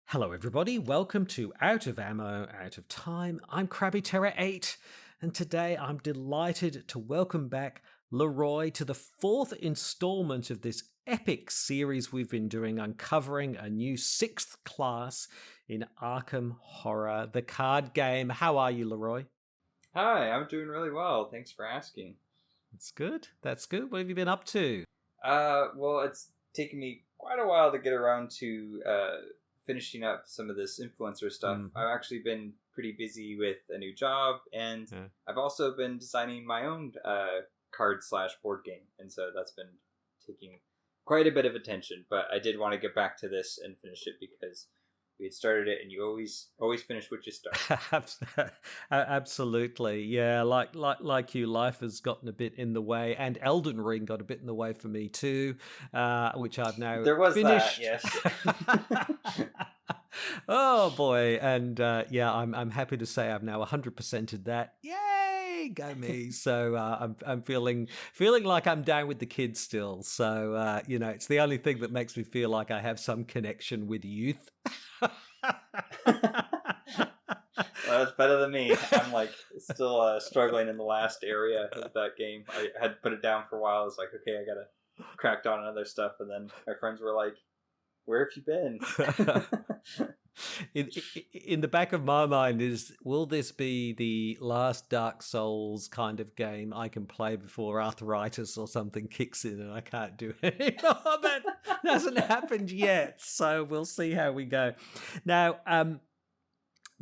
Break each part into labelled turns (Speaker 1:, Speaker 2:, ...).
Speaker 1: Hello everybody, welcome to Out of Ammo, Out of Time. I'm CrabbyTerror8, and today I'm delighted to welcome back LaRoix to the fourth installment of this epic series we've been doing, uncovering a new sixth class in Arkham Horror, the card game. How are you, LaRoix?
Speaker 2: Hi, I'm doing really well. Thanks for asking.
Speaker 1: That's good. That's good. What have you been up to?
Speaker 2: Well, it's taken me quite a while to get around to finishing up some of this influencer stuff. I've actually been pretty busy with a new job, and I've also been designing my own card/board game, and so that's been taking quite a bit of attention. But I did want to get back to this and finish it because we had started it, and you always finish what you start.
Speaker 1: Absolutely, yeah. Like you, life has gotten a bit in the way, and Elden Ring got a bit in the way for me too, which I've now finished.
Speaker 2: That, yes.
Speaker 1: Oh boy, and yeah, I'm happy to say I've now 100%ed that. Yay, go me! So I'm feeling like I'm down with the kids still. So you know, it's the only thing that makes me feel like I have some connection with youth.
Speaker 2: Well, that's better than me. I'm like still struggling in the last area of that game. I had put it down for a while. I was like, okay, I gotta crack down on other stuff, and then my friends were like, "Where have you been?"
Speaker 1: in the back of my mind is, will this be the last Dark Souls kind of game I can play before arthritis or something kicks in and I can't do it anymore? That hasn't happened yet, so we'll see how we go. Now,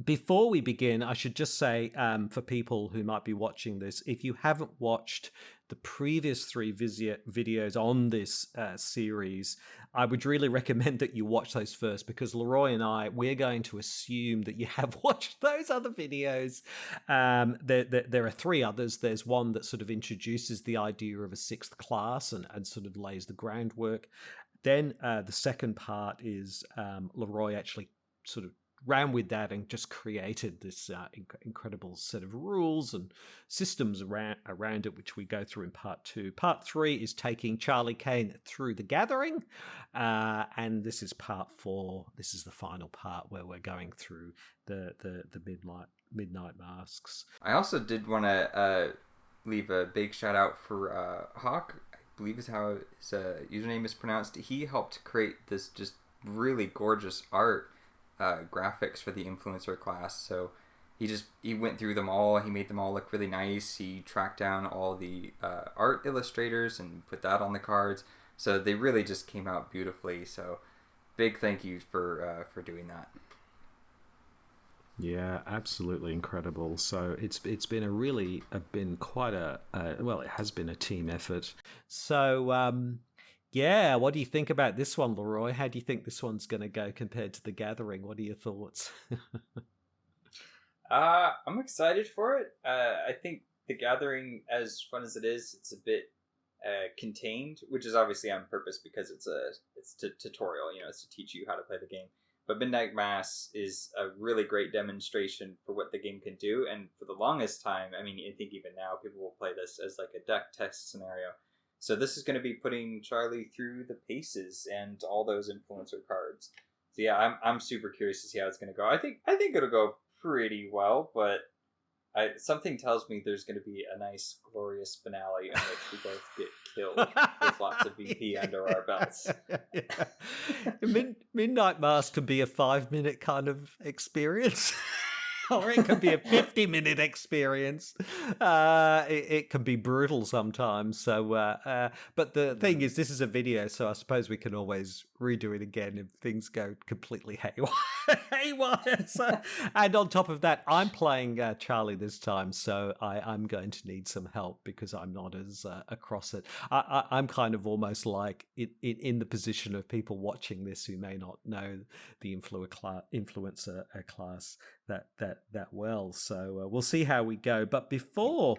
Speaker 1: before we begin, I should just say, for people who might be watching this, if you haven't watched the previous three videos on this series, I would really recommend that you watch those first, because LaRoix and we're going to assume that you have watched those other videos. There are three others. There's one that sort of introduces the idea of a sixth class and sort of lays the groundwork. Then the second part is LaRoix actually sort of ran with that and just created this incredible set of rules and systems around it, which we go through in part two. Part three is taking Charlie Kane through the gathering, and this is part four. This is the final part where we're going through the midnight masks.
Speaker 2: I also did want to leave a big shout out for Hawk, I believe is how his username is pronounced. He helped create this just really gorgeous art graphics for the influencer class. So he went through them all. He made them all look really nice. He tracked down all the art illustrators and put that on the cards. So they really just came out beautifully. So big thank you for doing that.
Speaker 1: Yeah, absolutely incredible. So it's been quite well, it has been a team effort. So yeah, what do you think about this one, LaRoix? How do you think this one's going to go compared to The Gathering? What are your thoughts?
Speaker 2: I'm excited for it. I think The Gathering, as fun as it is, it's a bit contained, which is obviously on purpose because it's a tutorial. You know, it's to teach you how to play the game. But Midnight Mass is a really great demonstration for what the game can do. And for the longest time, I mean, I think even now people will play this as like a deck test scenario. So this is going to be putting Charlie through the paces and all those influencer cards. So yeah, I'm super curious to see how it's going to go. I think it'll go pretty well, but something tells me there's going to be a nice, glorious finale in which we both get killed with lots of VP under our belts.
Speaker 1: Midnight Mass can be a 5-minute kind of experience. Or it can be a 50-minute experience. It can be brutal sometimes. So, but the thing is, this is a video, so I suppose we can always redo it again if things go completely haywire. So, and on top of that, I'm playing Charlie this time, so I'm going to need some help because I'm not as across it. I'm kind of almost like in the position of people watching this who may not know the influencer class that well. So we'll see how we go. But before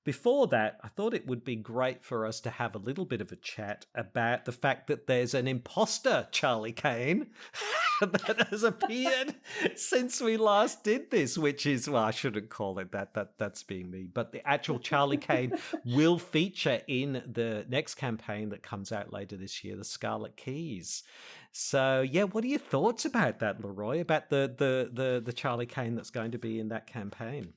Speaker 1: before that, I thought it would be great for us to have a little bit of a chat about the fact that there's an imposter Charlie Kane that has appeared since we last did this, which is, well, I shouldn't call it that. That's being me. But the actual Charlie Kane will feature in the next campaign that comes out later this year, the Scarlet Keys. So, yeah, what are your thoughts about that, LaRoix, about the Charlie Kane that's going to be in that campaign?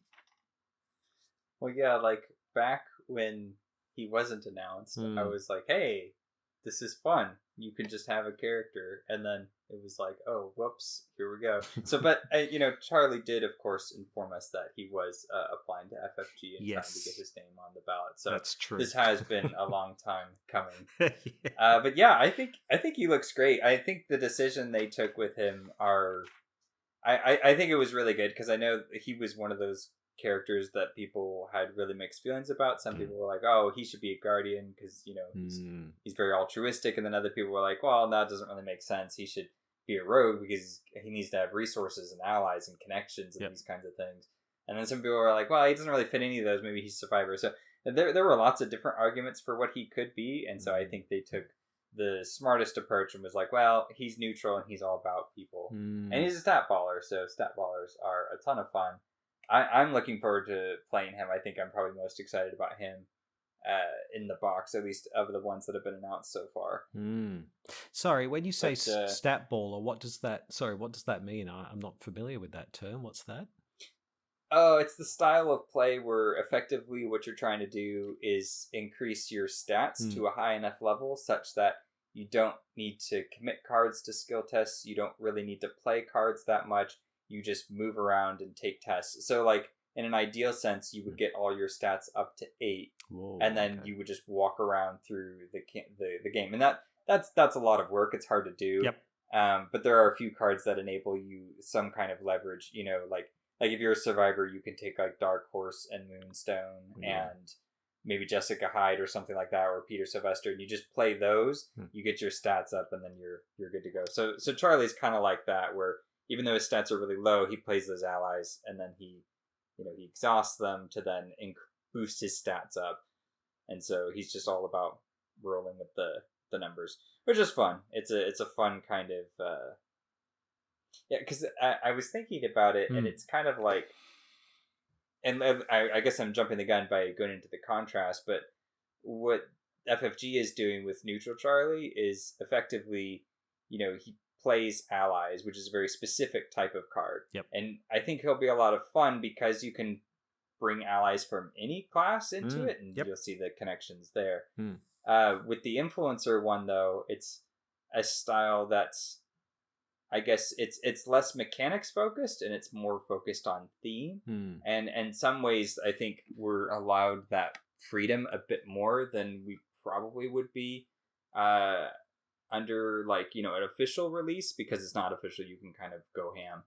Speaker 2: Well, yeah, like back when he wasn't announced, I was like, hey, this is fun. You can just have a character. And then it was like, oh, whoops, here we go. So, but, Charlie did, of course, inform us that he was applying to FFG and trying to get his name on the ballot. So
Speaker 1: that's true.
Speaker 2: This has been a long time coming.
Speaker 1: Yeah.
Speaker 2: But yeah, I think he looks great. I think the decision they took with him I think it was really good because I know he was one of those characters that people had really mixed feelings about. Some people were like, oh, he should be a guardian because he's very altruistic, and then other people were like, well, that doesn't really make sense. He should be a rogue because he needs to have resources and allies and connections and these kinds of things. And then some people were like, well, he doesn't really fit any of those, maybe he's a survivor. So there were lots of different arguments for what he could be, and so I think they took the smartest approach and was like, well, he's neutral and he's all about people. And he's a stat baller, so stat ballers are a ton of fun. I'm looking forward to playing him. I think I'm probably most excited about him in the box, at least of the ones that have been announced so far.
Speaker 1: Sorry, when you say stat baller, what does that mean? I'm not familiar with that term. What's that?
Speaker 2: Oh, it's the style of play where effectively what you're trying to do is increase your stats to a high enough level such that you don't need to commit cards to skill tests. You don't really need to play cards that much. You just move around and take tests. So, like, in an ideal sense, you would get all your stats up to 8, and then you would just walk around through the game. And that's a lot of work. It's hard to do.
Speaker 1: Yep.
Speaker 2: But there are a few cards that enable you some kind of leverage. Like if you're a survivor, you can take like Dark Horse and Moonstone and maybe Jessica Hyde or something like that, or Peter Sylvester, and you just play those. You get your stats up, and then you're good to go. So Charlie's kind of like that, where even though his stats are really low, he plays those allies, and then he exhausts them to then boost his stats up. And so he's just all about rolling with the numbers, which is fun. It's a fun kind of because I was thinking about it, and it's kind of like, and I guess I'm jumping the gun by going into the contrast, but what FFG is doing with Neutral Charlie is effectively, he plays allies, which is a very specific type of card.
Speaker 1: Yep.
Speaker 2: And I think he'll be a lot of fun because you can bring allies from any class into it, and you'll see the connections there. With the Influencer one, though, it's a style that's, I guess, it's less mechanics focused, and it's more focused on theme. And in some ways, I think we're allowed that freedom a bit more than we probably would be under an official release, because it's not official. You can kind of go ham.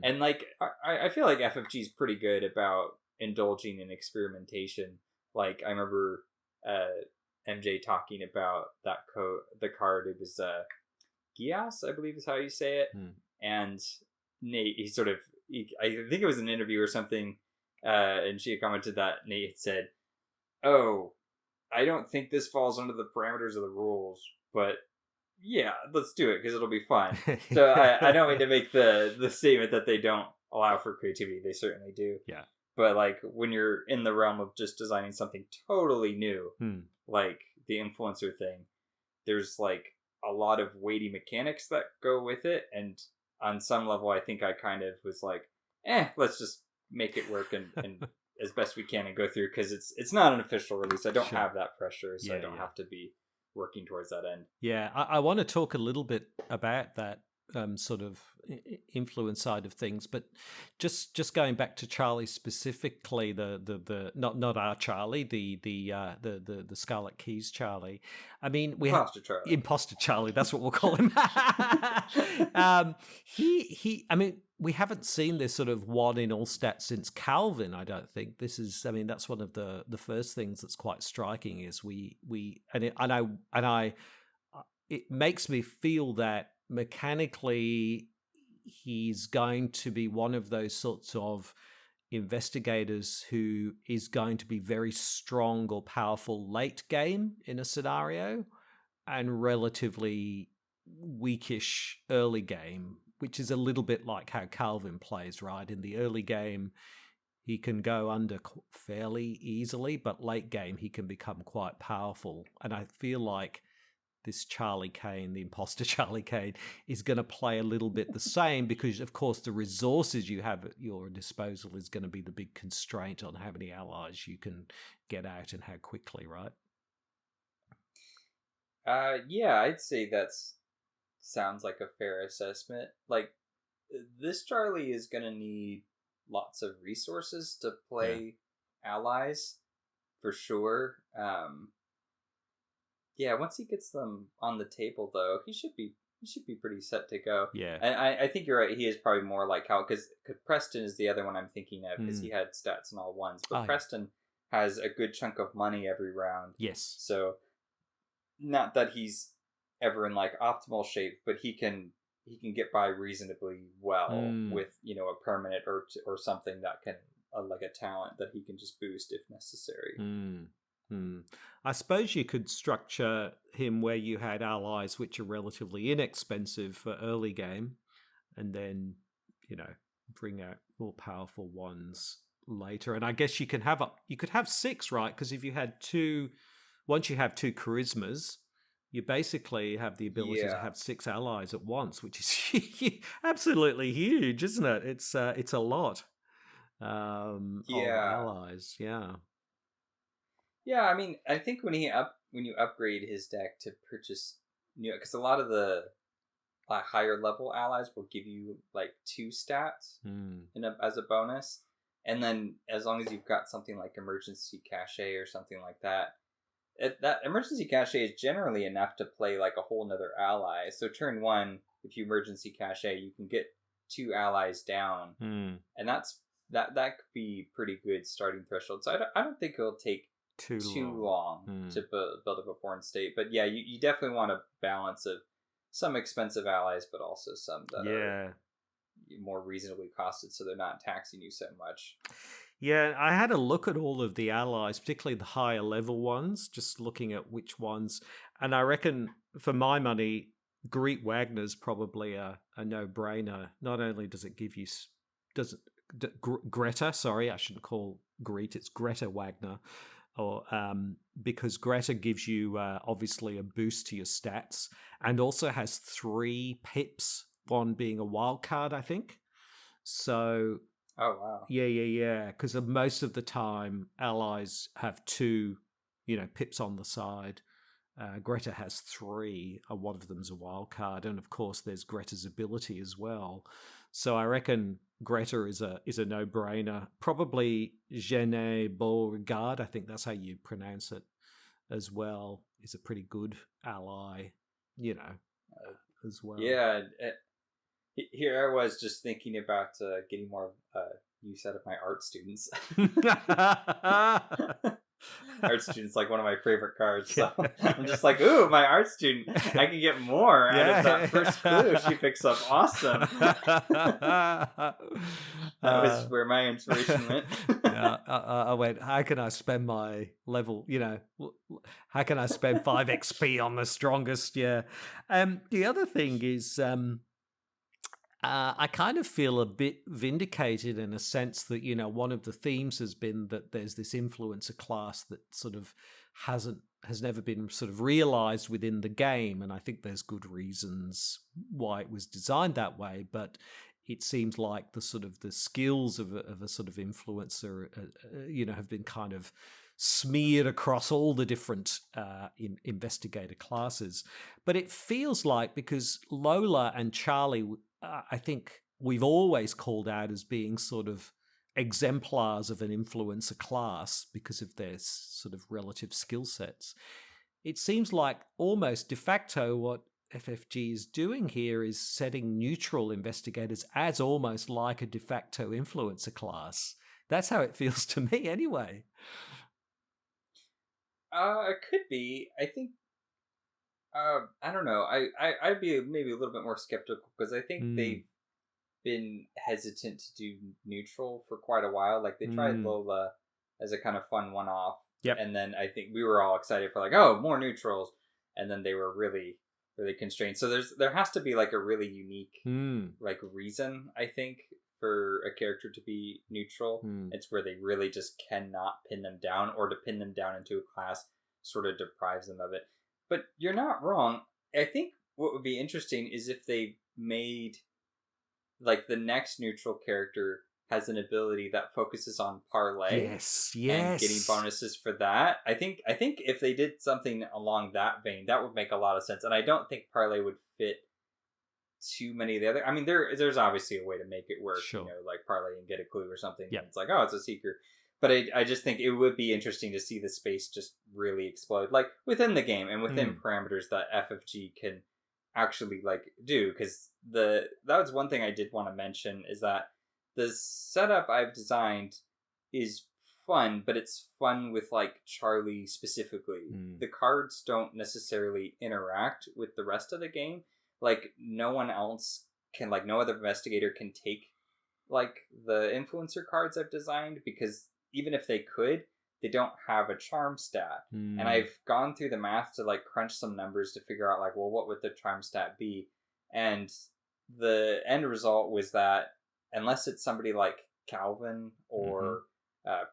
Speaker 2: And like I feel like FFG is pretty good about indulging in experimentation. Like I remember MJ talking about the card. It was Gias, I believe is how you say it. And Nate, I think it was an interview or something, and she had commented that Nate had said, oh, I don't think this falls under the parameters of the rules, but yeah, let's do it because it'll be fun. So I don't mean to make the statement that they don't allow for creativity. They certainly do.
Speaker 1: Yeah.
Speaker 2: But like when you're in the realm of just designing something totally new, like the Influencer thing, there's like a lot of weighty mechanics that go with it. And on some level, I think I kind of was like, let's just make it work and as best we can and go through, because it's not an official release. I don't have that pressure, so I don't have to be working towards that end.
Speaker 1: Yeah, I want to talk a little bit about that sort of influence side of things, but just going back to Charlie specifically, the not our Charlie, the Scarlet Keys Charlie. I mean, we have Imposter Charlie. That's what we'll call him. He. I mean, we haven't seen this sort of one in all stats since Calvin. I don't think this is. I mean, that's one of the first things that's quite striking is it makes me feel that mechanically he's going to be one of those sorts of investigators who is going to be very strong or powerful late game in a scenario and relatively weakish early game, which is a little bit like how Calvin plays, right? In the early game, he can go under fairly easily, but late game, he can become quite powerful. And I feel like this Charlie Kane, the imposter Charlie Kane, is going to play a little bit the same because, of course, the resources you have at your disposal is going to be the big constraint on how many allies you can get out and how quickly, right?
Speaker 2: Yeah, I'd say sounds like a fair assessment. Like, this Charlie is going to need lots of resources to play allies, for sure. Yeah, once he gets them on the table, though, he should be pretty set to go.
Speaker 1: Yeah.
Speaker 2: And I think you're right. He is probably more like how, because Preston is the other one I'm thinking of, because he had stats in all ones. But Preston has a good chunk of money every round.
Speaker 1: Yes.
Speaker 2: So, not that he's ever in like optimal shape, but he can get by reasonably well with, you know, a permanent or something that can like a talent that he can just boost if necessary.
Speaker 1: I suppose you could structure him where you had allies which are relatively inexpensive for early game, and then, you know, bring out more powerful ones later. And I guess you could have 6, right? Because if you had 2, once you have 2 charismas, you basically have the ability to have 6 allies at once, which is absolutely huge, isn't it? It's a lot of allies.
Speaker 2: Yeah, I mean, I think when you upgrade his deck to purchase new, because a lot of the higher level allies will give you like 2 stats as a bonus, and then as long as you've got something like emergency cachet or something like that, that emergency cachet is generally enough to play like a whole nother ally. So turn 1, if you emergency cachet, you can get 2 allies down, and that could be pretty good starting threshold. So I don't think it'll take too long to build up a born state. But yeah, you definitely want a balance of some expensive allies, but also some that are more reasonably costed, so they're not taxing you so much.
Speaker 1: Yeah, I had a look at all of the allies, particularly the higher level ones, just looking at which ones. And I reckon, for my money, Greet Wagner's probably a no-brainer. Not only does it give you... Greta, sorry, I shouldn't call Greet, it's Greta Wagner. Or because Greta gives you obviously a boost to your stats, and also has 3 pips, one being a wild card, I think. So...
Speaker 2: Oh, wow.
Speaker 1: Yeah. Because most of the time, allies have 2, pips on the side. Greta has 3, and one of them's a wild card. And of course, there's Greta's ability as well. So I reckon Greta is a no-brainer. Probably Gene Beauregard, I think that's how you pronounce it as well, is a pretty good ally, as well.
Speaker 2: Yeah. Here I was just thinking about getting more use out of my art students. Art student's like one of my favorite cards, so I'm just like, ooh, my art student, I can get more out of that first clue she picks up. Awesome. That was where my inspiration went.
Speaker 1: I went, how can I spend my level, how can I spend 5 XP on the strongest? Yeah. The other thing is, I kind of feel a bit vindicated in a sense that, one of the themes has been that there's this influencer class that sort of has never been sort of realized within the game. And I think there's good reasons why it was designed that way. But it seems like the skills of a sort of influencer, have been kind of smeared across all the different investigator classes. But it feels like, because Lola and Charlie, I think we've always called out as being sort of exemplars of an influencer class because of their sort of relative skill sets. It seems like almost de facto what FFG is doing here is setting neutral investigators as almost like a de facto influencer class. That's how it feels to me anyway.
Speaker 2: It could be. I think I don't know. I'd be maybe a little bit more skeptical, because I think been hesitant to do neutral for quite a while. Like they tried Lola as a kind of fun one-off.
Speaker 1: Yep.
Speaker 2: And then I think we were all excited for like, oh, more neutrals. And then they were really, really constrained. So there has to be like a really unique like reason, I think, for a character to be neutral. It's where they really just cannot pin them down, or to pin them down into a class sort of deprives them of it. But you're not wrong. I think what would be interesting is if they made like the next neutral character has an ability that focuses on parlay.
Speaker 1: Yes.
Speaker 2: And getting bonuses for that. I think if they did something along that vein, that would make a lot of sense. And I don't think parlay would fit too many of the other. I mean, there's obviously a way to make it work.
Speaker 1: Sure.
Speaker 2: You know, like parlay and get a clue or something.
Speaker 1: Yeah.
Speaker 2: It's like, oh, it's a seeker. But I just think it would be interesting to see the space just really explode, like within the game and within parameters that FFG can actually like do. Because that was one thing I did want to mention, is that the setup I've designed is fun, but it's fun with like Charlie specifically. The cards don't necessarily interact with the rest of the game. Like no one else can, like no other investigator can take like the influencer cards I've designed, because even if they could, they don't have a charm stat. And I've gone through the math to like crunch some numbers to figure out like, well, what would the charm stat be? And the end result was that unless it's somebody like Calvin or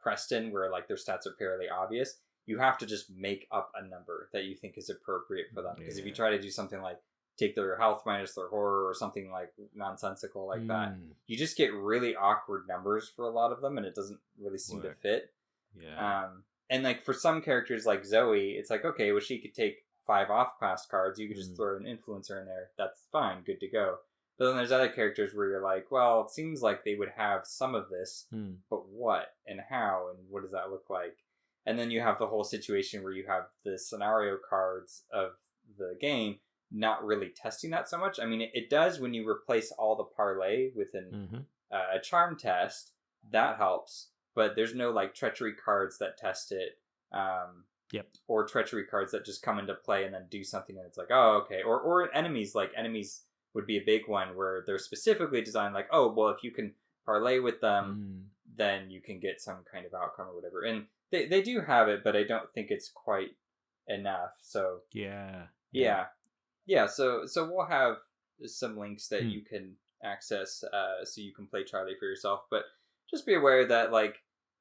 Speaker 2: Preston, where like their stats are fairly obvious, you have to just make up a number that you think is appropriate for them. Because if you try to do something like take their health minus their horror or something like nonsensical like that, you just get really awkward numbers for a lot of them, and it doesn't really seem to fit. And like for some characters like Zoe, it's like, okay, well, she could take 5 off-class cards. You could just throw an influencer in there. That's fine, good to go. But then there's other characters where you're like, well, it seems like they would have some of this, but what and how and what does that look like? And then you have the whole situation where you have the scenario cards of the game not really testing that so much. I mean, it does when you replace all the parlay with a charm test. That helps, but there's no like treachery cards that test it. Or treachery cards that just come into play and then do something and it's like, oh, okay. Or enemies, like enemies would be a big one where they're specifically designed like, oh, well, if you can parlay with them, then you can get some kind of outcome or whatever. And they do have it, but I don't think it's quite enough. So so we'll have some links that you can access so you can play Charlie for yourself. But just be aware that like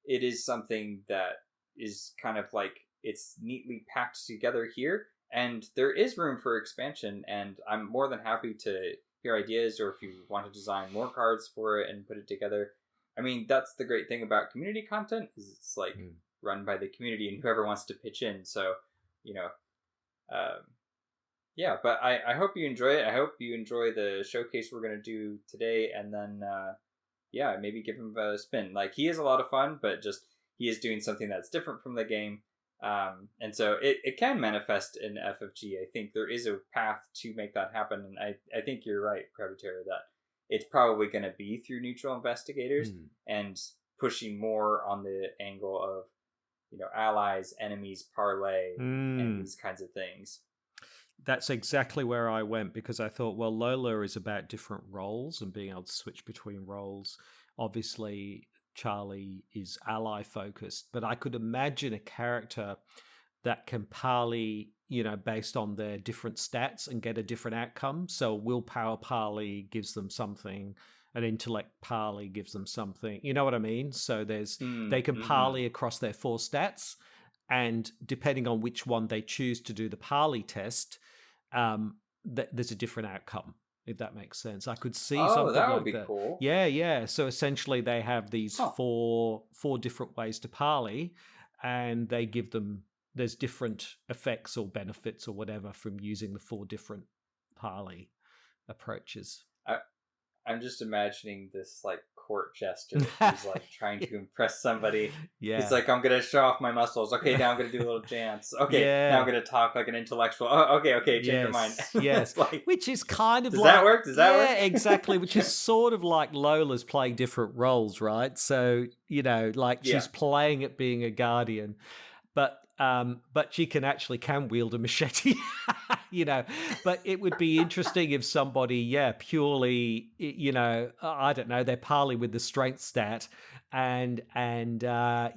Speaker 2: it is something that is kind of like it's neatly packed together here, and there is room for expansion, and I'm more than happy to hear ideas, or if you want to design more cards for it and put it together. I mean, that's the great thing about community content, is it's like run by the community and whoever wants to pitch in. So, you know, but I hope you enjoy it. I hope you enjoy the showcase we're going to do today, and then, maybe give him a spin. Like, he is a lot of fun, but just, he is doing something that's different from the game. And so it can manifest in FFG. I think there is a path to make that happen. And I think you're right, CrabbyTerror8, that it's probably going to be through neutral investigators and pushing more on the angle of, you know, allies, enemies, parlay, and these kinds of things.
Speaker 1: That's exactly where I went, because I thought, well, Lola is about different roles and being able to switch between roles. Obviously, Charlie is ally focused, but I could imagine a character that can parley, you know, based on their different stats and get a different outcome. So willpower parley gives them something, an intellect parley gives them something. You know what I mean? So they can parley across their 4 stats, and depending on which one they choose to do the parley test, there's a different outcome. If that makes sense, I could see something
Speaker 2: that would
Speaker 1: like
Speaker 2: be
Speaker 1: that.
Speaker 2: Cool.
Speaker 1: Yeah. So essentially, they have these four different ways to parley, and they give them, there's different effects or benefits or whatever from using the 4 different parley approaches.
Speaker 2: I'm just imagining this like court jester who's like trying to impress somebody. Yeah. He's like, I'm going to show off my muscles. Okay, now I'm going to do a little dance. Okay, now I'm going to talk like an intellectual. Oh, okay, change your mind.
Speaker 1: Yes,
Speaker 2: like,
Speaker 1: which is kind of
Speaker 2: does
Speaker 1: like...
Speaker 2: that work? Does that work?
Speaker 1: Yeah, exactly, which is sort of like Lola's playing different roles, right? So, you know, like she's playing at being a guardian, but she can wield a machete. you know, but it would be interesting if somebody, purely, you know, I don't know, they're parley with the strength stat, and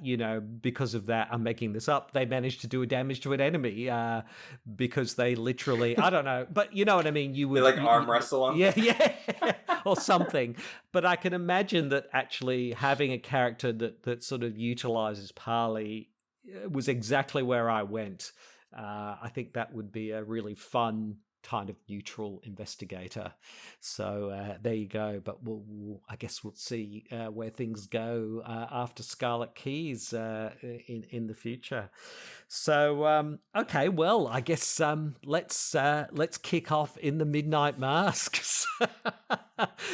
Speaker 1: you know, because of that, I'm making this up, they managed to do a damage to an enemy because they literally, I don't know, but you know what I mean. You would
Speaker 2: they like arm wrestle them,
Speaker 1: yeah, or something. But I can imagine that actually having a character that sort of utilizes parley was exactly where I went. I think that would be a really fun kind of neutral investigator. So there you go. But I guess we'll see where things go after Scarlet Keys in the future. So okay, well, I guess let's kick off in the Midnight Masks.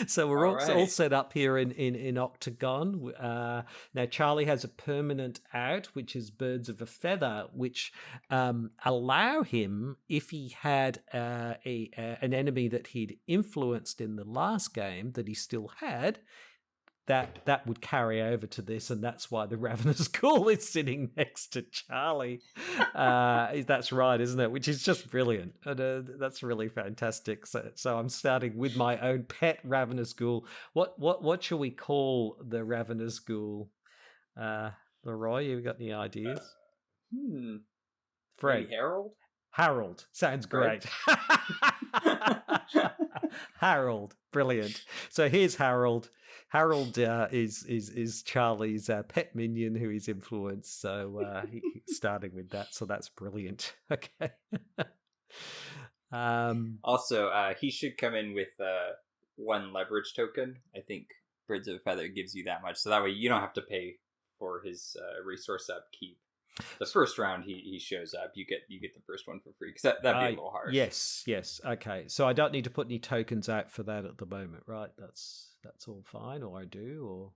Speaker 1: So we're all set up here in Octagon. Now Charlie has a permanent out, which is Birds of a Feather, which allow him, if he had an enemy that he'd influenced in the last game that he still had, that would carry over to this, and that's why the Ravenous Ghoul is sitting next to Charlie. That's right, isn't it? Which is just brilliant. And, that's really fantastic. So I'm starting with my own pet Ravenous Ghoul. What shall we call the Ravenous Ghoul? LaRoix, you got any ideas? Fred.
Speaker 2: Maybe Harold?
Speaker 1: Harold. Sounds great. Harold. Brilliant. So here's Harold. Harold is Charlie's pet minion who he's influenced. So he's starting with that. So that's brilliant. Okay.
Speaker 2: Also, he should come in with one leverage token. I think Birds of a Feather gives you that much. So that way you don't have to pay for his resource upkeep. The first round he shows up, you get the first one for free, because that'd be a little harsh.
Speaker 1: Yes. Okay, so I don't need to put any tokens out for that at the moment, right? That's all fine, or I do,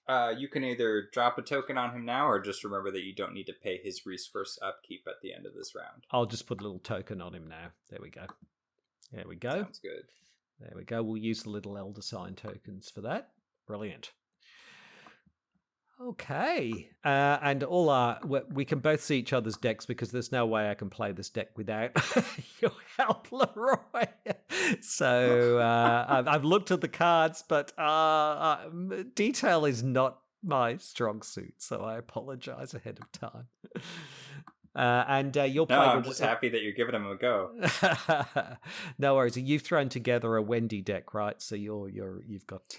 Speaker 2: or you can either drop a token on him now, or just remember that you don't need to pay his resource upkeep at the end of this round.
Speaker 1: I'll just put a little token on him now. There we go.
Speaker 2: Sounds good.
Speaker 1: There we go. We'll use the little Elder Sign tokens for that. Brilliant. Okay, and we can both see each other's decks, because there's no way I can play this deck without your help, LaRoix. So I've looked at the cards, but detail is not my strong suit, so I apologize ahead of time. And you'll play.
Speaker 2: I'm just happy that you're giving him a go.
Speaker 1: No worries. You've thrown together a Wendy deck, right? So you've got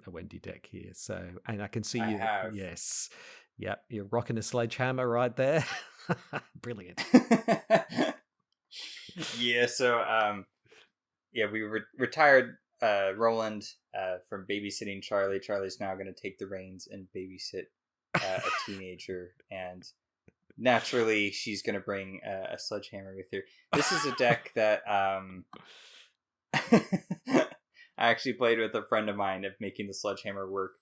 Speaker 1: a Wendy deck here. So, and I can see you.
Speaker 2: Have.
Speaker 1: Yes. Yep. You're rocking a sledgehammer right there. Brilliant.
Speaker 2: Yeah. So, we retired Roland from babysitting Charlie. Charlie's now going to take the reins and babysit a teenager, and naturally she's going to bring a sledgehammer with her. This is a deck that I actually played with a friend of mine of making the sledgehammer work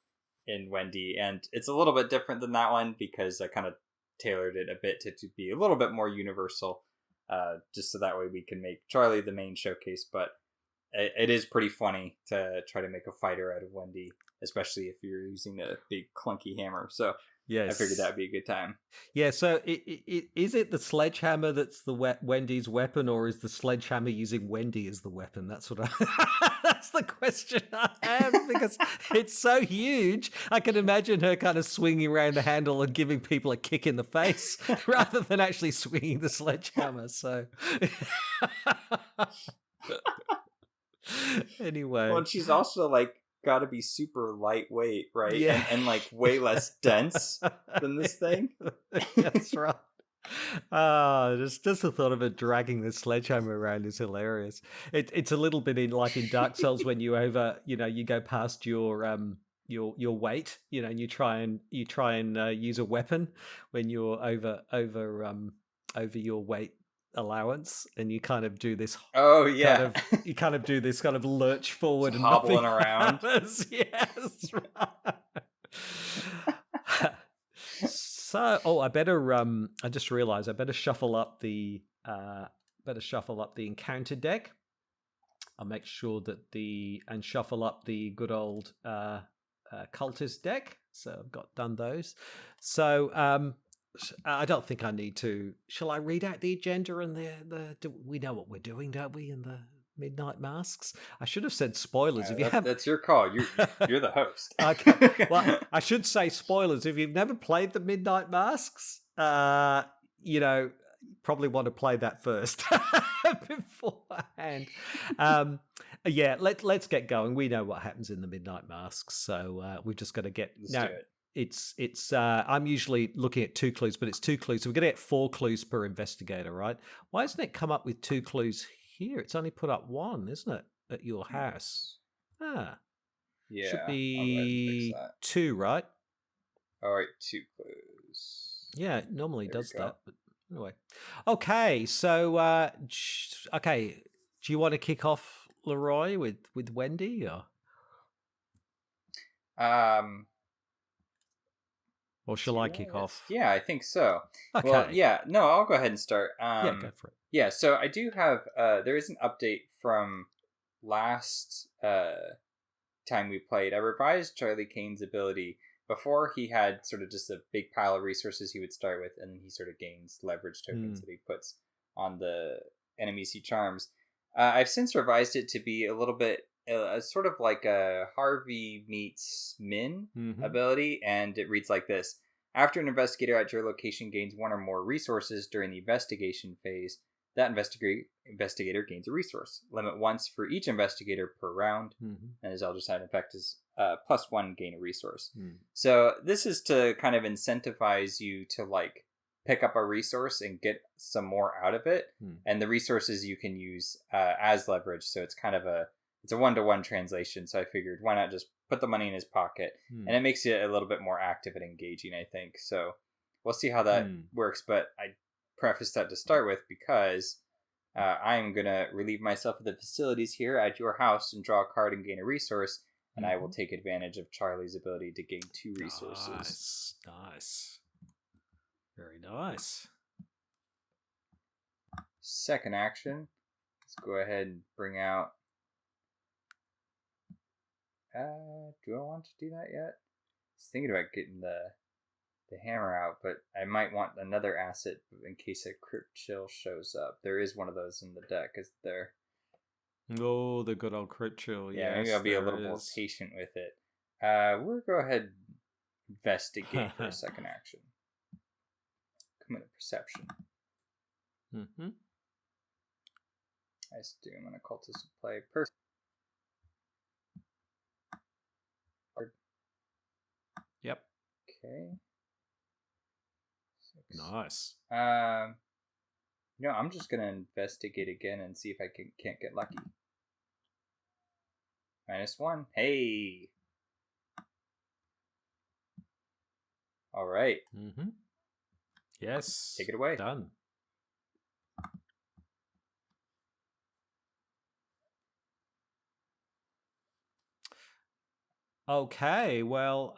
Speaker 2: in Wendy, and it's a little bit different than that one, because I kind of tailored it a bit to be a little bit more universal, just so that way we can make Charlie the main showcase. But it is pretty funny to try to make a fighter out of Wendy, especially if you're using a big clunky hammer. So yes, I figured that'd be a good time.
Speaker 1: Yeah, so is it the sledgehammer that's the Wendy's weapon, or is the sledgehammer using Wendy as the weapon? That's what that's the question I have, because it's so huge. I can imagine her kind of swinging around the handle and giving people a kick in the face rather than actually swinging the sledgehammer. So anyway.
Speaker 2: Well, she's also got to be super lightweight, right?
Speaker 1: Yeah.
Speaker 2: And way less dense than this thing.
Speaker 1: That's right. Just the thought of it dragging the sledgehammer around is hilarious. It's a little bit in Dark Souls when you you go past your weight, and you try and use a weapon when you're over your weight allowance, and you kind of do this you kind of do this kind of lurch forward and
Speaker 2: hobbling around.
Speaker 1: Yes, right. So I better I just realized I better shuffle up the encounter deck. I'll make sure that and shuffle up the good old cultist deck. So I've done those. So I don't think I need to. Shall I read out the agenda and we know what we're doing, don't we? In the Midnight Masks. I should have said spoilers. If you have,
Speaker 2: that's your call. You're the host.
Speaker 1: Okay. Well, I should say spoilers. If you've never played the Midnight Masks, you know, probably want to play that first beforehand. Yeah, let's get going. We know what happens in the Midnight Masks, so we've just got to get.
Speaker 2: Let's do it.
Speaker 1: It's I'm usually looking at 2 clues, but it's 2 clues. So we're going to get 4 clues per investigator, right? Why hasn't it come up with 2 clues here? It's only put up 1, isn't it, at your house? Ah.
Speaker 2: Yeah.
Speaker 1: Should be 2, right?
Speaker 2: All right, 2 clues.
Speaker 1: Yeah, it normally does that, but anyway. Okay, so okay, do you want to kick off, LaRoix, with Wendy, or shall I kick off?
Speaker 2: Yeah, I think so.
Speaker 1: Okay.
Speaker 2: Well, yeah, no, I'll go ahead and start.
Speaker 1: Yeah, go for it.
Speaker 2: Yeah, so I do have, there is an update from last time we played. I revised Charlie Kane's ability. Before, he had sort of just a big pile of resources he would start with, and then he sort of gains leverage tokens that he puts on the enemies he charms. I've since revised it to be a little bit sort of like a Harvey meets Min ability, and it reads like this. After an investigator at your location gains 1 or more resources during the investigation phase, that investigator gains a resource. Limit once for each investigator per round, and as I'll just have an effect is +1 gain a resource. So this is to kind of incentivize you to like pick up a resource and get some more out of it, and the resources you can use as leverage. So it's kind of it's a 1-to-1 translation. So I figured why not just put the money in his pocket, and it makes it a little bit more active and engaging, I think. So we'll see how that works, but I preface that to start with because I'm going to relieve myself of the facilities here at your house and draw a card and gain a resource, and I will take advantage of Charlie's ability to gain 2 resources.
Speaker 1: Nice. Very nice.
Speaker 2: Second action, let's go ahead and bring out... do I want to do that yet? I was thinking about getting the hammer out, but I might want another asset in case a Crypt Chill shows up. There is one of those in the deck, is there?
Speaker 1: Oh, the good old Crypt Chill.
Speaker 2: Yeah, maybe I'll be a little more patient with it. We'll go ahead and investigate for a second action. Commit a perception. Nice do. I'm gonna cultist play person.
Speaker 1: Yep.
Speaker 2: Okay. 6.
Speaker 1: Nice.
Speaker 2: I'm just gonna investigate again and see if I can't get lucky. -1. Hey. All right.
Speaker 1: Yes.
Speaker 2: Take it away.
Speaker 1: Done. Okay, well,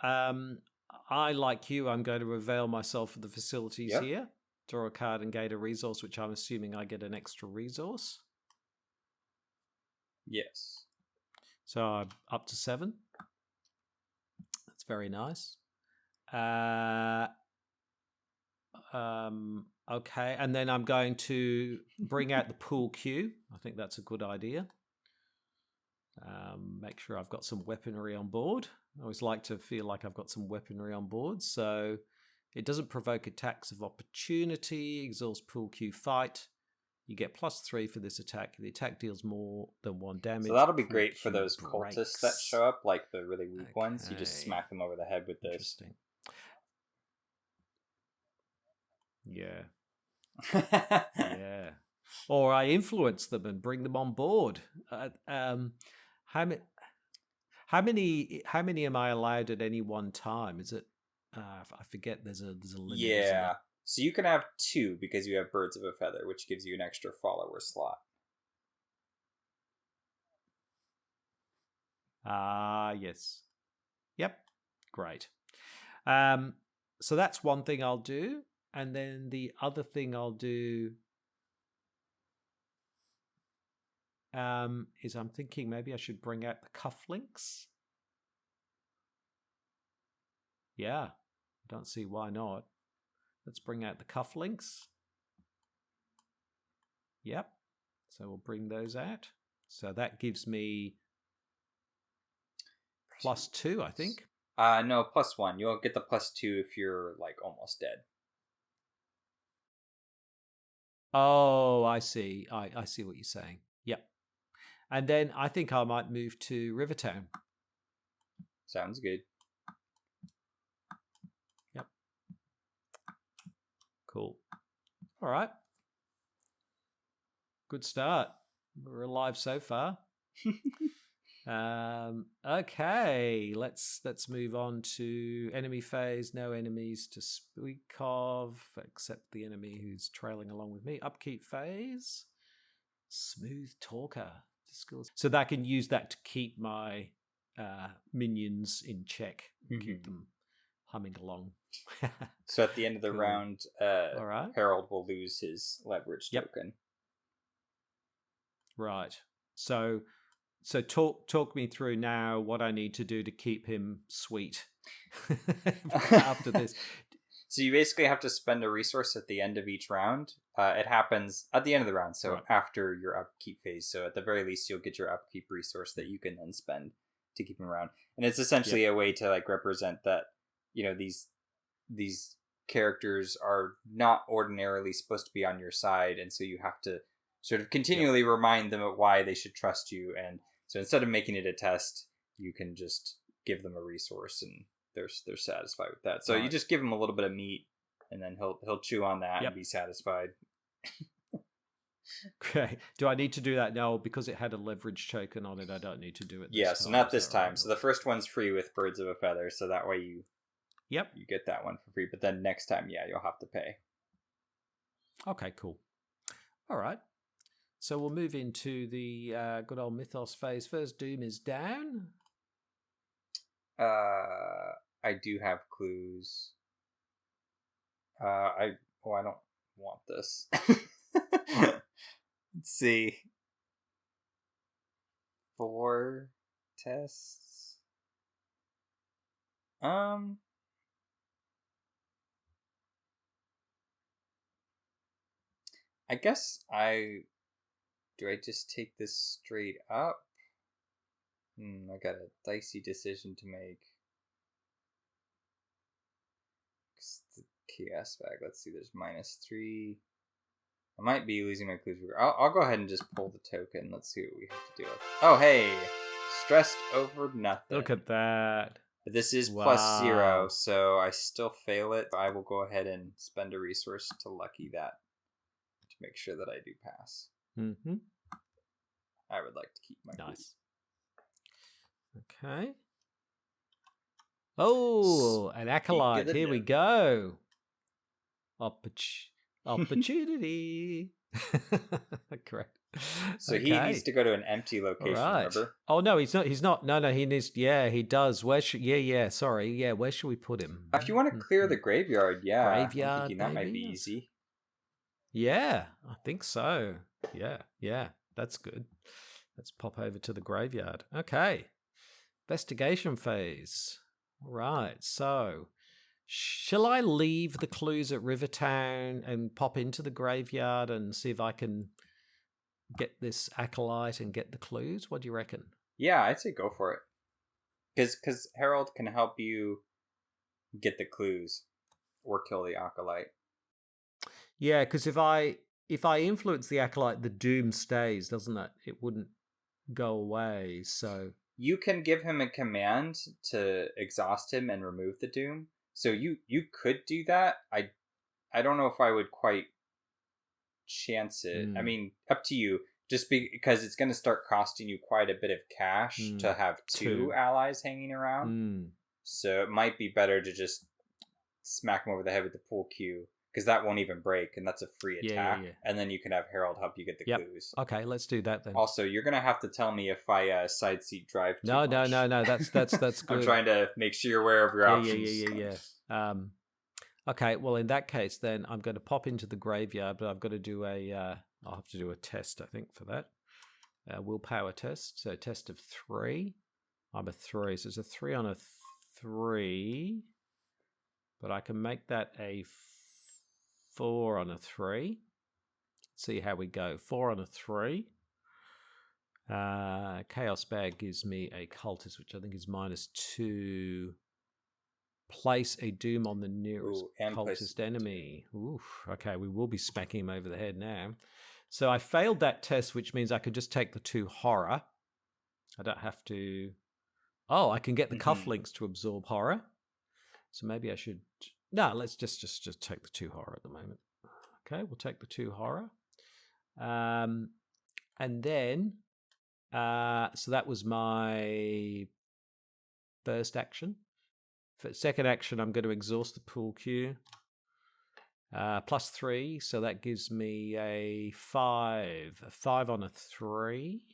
Speaker 1: I, like you, I'm going to avail myself of the facilities here. Draw a card and gain a resource, which I'm assuming I get an extra resource.
Speaker 2: Yes.
Speaker 1: So I'm up to 7. That's very nice. Okay, and then I'm going to bring out the pool cue. I think that's a good idea. Make sure I've got some weaponry on board. I always like to feel like I've got some weaponry on board. So it doesn't provoke attacks of opportunity, exhausts pool cue fight. You get +3 for this attack. The attack deals more than 1 damage.
Speaker 2: So that'll be great for those cultists that show up, like the really weak ones. You just smack them over the head with this.
Speaker 1: Interesting. Yeah. Yeah. Or I influence them and bring them on board. How many am I allowed at any one time? Is it? I forget. There's a limit.
Speaker 2: Yeah. So you can have 2 because you have Birds of a Feather, which gives you an extra follower slot.
Speaker 1: Yes. Yep. Great. So that's one thing I'll do, and then the other thing I'll do is I'm thinking maybe I should bring out the cufflinks. Yeah, I don't see why not. Let's bring out the cufflinks. Yep. So we'll bring those out. So that gives me +2, I think.
Speaker 2: No, +1. You'll get the +2 if you're like almost dead.
Speaker 1: Oh, I see. I see what you're saying. Yep. And then I think I might move to Rivertown.
Speaker 2: Sounds good.
Speaker 1: Yep. Cool. All right. Good start. We're alive so far. Okay, let's move on to enemy phase. No enemies to speak of, except the enemy who's trailing along with me. Upkeep phase. Smooth talker. Skills. So that I can use that to keep my minions in check. Keep them humming along.
Speaker 2: So at the end of the round,
Speaker 1: all right.
Speaker 2: Harold will lose his leverage token.
Speaker 1: Right. So talk me through now what I need to do to keep him sweet after this.
Speaker 2: So you basically have to spend a resource at the end of each round. It happens at the end of the round, so after your upkeep phase. So at the very least, you'll get your upkeep resource that you can then spend to keep him around. And it's essentially a way to like represent that, you know, these characters are not ordinarily supposed to be on your side, and so you have to sort of continually remind them of why they should trust you. And so instead of making it a test, you can just give them a resource and they're satisfied with that. So you just give him a little bit of meat and then he'll chew on that and be satisfied.
Speaker 1: Okay. Do I need to do that now? Because it had a leverage token on it, I don't need to do it this time.
Speaker 2: So not this time. Right? So the first one's free with Birds of a Feather, so that way you get that one for free. But then next time, you'll have to pay.
Speaker 1: Okay, cool. All right. So we'll move into the good old Mythos phase. First Doom is down.
Speaker 2: I do have clues. I don't want this. Let's see. 4 tests. I guess do I just take this straight up? I got a dicey decision to make. The chaos bag. Let's see, there's -3. I might be losing my clues. I'll go ahead and just pull the token. Let's see what we have to do. Oh, hey! Stressed over nothing.
Speaker 1: Look at that.
Speaker 2: But this is +0, so I still fail it. I will go ahead and spend a resource to lucky that to make sure that I do pass.
Speaker 1: Mm-hmm.
Speaker 2: I would like to keep my
Speaker 1: nice. Okay. Oh, an acolyte. Here we go. Opportunity. Correct.
Speaker 2: So he needs to go to an empty location, remember?
Speaker 1: Oh, no, he's not. No, he needs, he does. Where should, sorry. Yeah, where should we put him?
Speaker 2: If you want to clear the graveyard,
Speaker 1: Graveyard,
Speaker 2: I'm thinking that might be easy.
Speaker 1: Yeah, I think so. Yeah, that's good. Let's pop over to the graveyard. Okay. Investigation phase. Right, so shall I leave the clues at Rivertown and pop into the graveyard and see if I can get this acolyte and get the clues? What do you reckon? Yeah,
Speaker 2: I'd say go for it. Because Harold can help you get the clues or kill the acolyte.
Speaker 1: Yeah, because if I influence the acolyte, the doom stays, doesn't it? It wouldn't go away, so...
Speaker 2: You can give him a command to exhaust him and remove the doom. So you could do that. I don't know if I would quite chance it. I mean, up to you. Just because it's going to start costing you quite a bit of cash to have two allies hanging around. So it might be better to just smack him over the head with the pool cue. Because that won't even break, and that's a free attack. Yeah. And then you can have Harold help you get the clues.
Speaker 1: Okay, let's do that then.
Speaker 2: Also, you're going to have to tell me if I side seat drive too much.
Speaker 1: No. That's good.
Speaker 2: I'm trying to make sure you're aware of your options.
Speaker 1: Yeah. Okay, well, in that case, then I'm going to pop into the graveyard, but I've got to do I'll have to do a test, I think, for that. Willpower test. So test of 3. I'm a 3, so it's a 3 on a 3. But I can make that a 4 on a 3. Let's see how we go. 4 on a 3. Chaos Bag gives me a cultist, which I think is -2. Place a doom on the nearest cultist enemy. Oof. Okay, we will be smacking him over the head now. So I failed that test, which means I could just take the 2 horror. I don't have to... Oh, I can get the cufflinks to absorb horror. So maybe I should... No, let's just take the 2 horror at the moment. Okay, we'll take the 2 horror. And then... so that was my first action. For second action, I'm going to exhaust the pool cue. +3, so that gives me a 5. A 5 on a 3.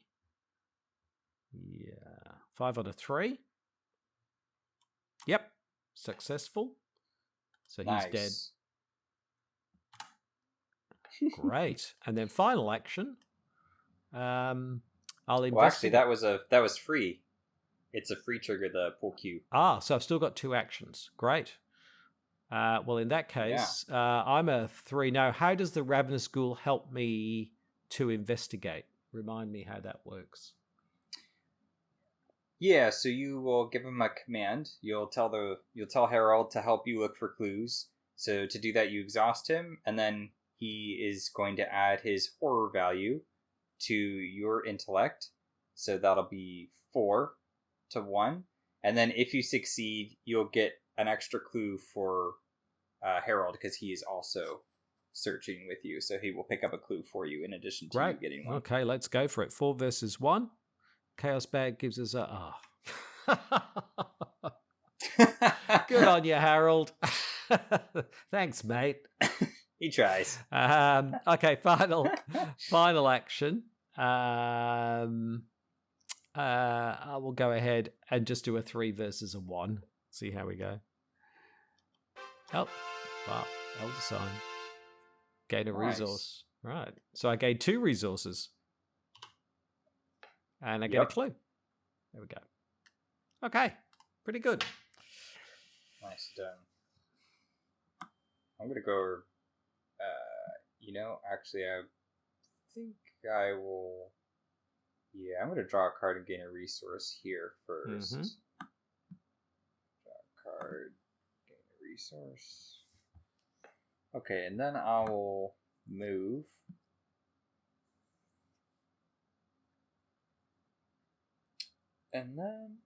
Speaker 1: Yeah, 5 on a 3. Yep, successful. So he's dead. Great. And then final action. I'll investigate.
Speaker 2: Well, actually, that was free. It's a free trigger, the pool cue.
Speaker 1: So I've still got 2 actions. Great. Well, in that case, I'm a 3. Now, how does the Ravenous Ghoul help me to investigate? Remind me how that works.
Speaker 2: Yeah, so you will give him a command. You'll tell Harold to help you look for clues. So to do that, you exhaust him, and then he is going to add his horror value to your intellect. So that'll be 4 to 1. And then if you succeed, you'll get an extra clue for Harold, because he is also searching with you. So he will pick up a clue for you in addition to you getting one.
Speaker 1: Okay, let's go for it. 4 versus 1. Chaos Bag gives us a... Good on you, Harold. Thanks, mate.
Speaker 2: He tries.
Speaker 1: Okay, final action. I will go ahead and just do a 3 versus a 1. See how we go. Oh, wow. Elder Sign. Gain a resource. Right. So I gained 2 resources. And I get a clue. There we go. Okay. Pretty good.
Speaker 2: Nice done. I'm going to go... actually, I think I will... Yeah, I'm going to draw a card and gain a resource here first. Draw a card, gain a resource. Okay, and then I will move. And then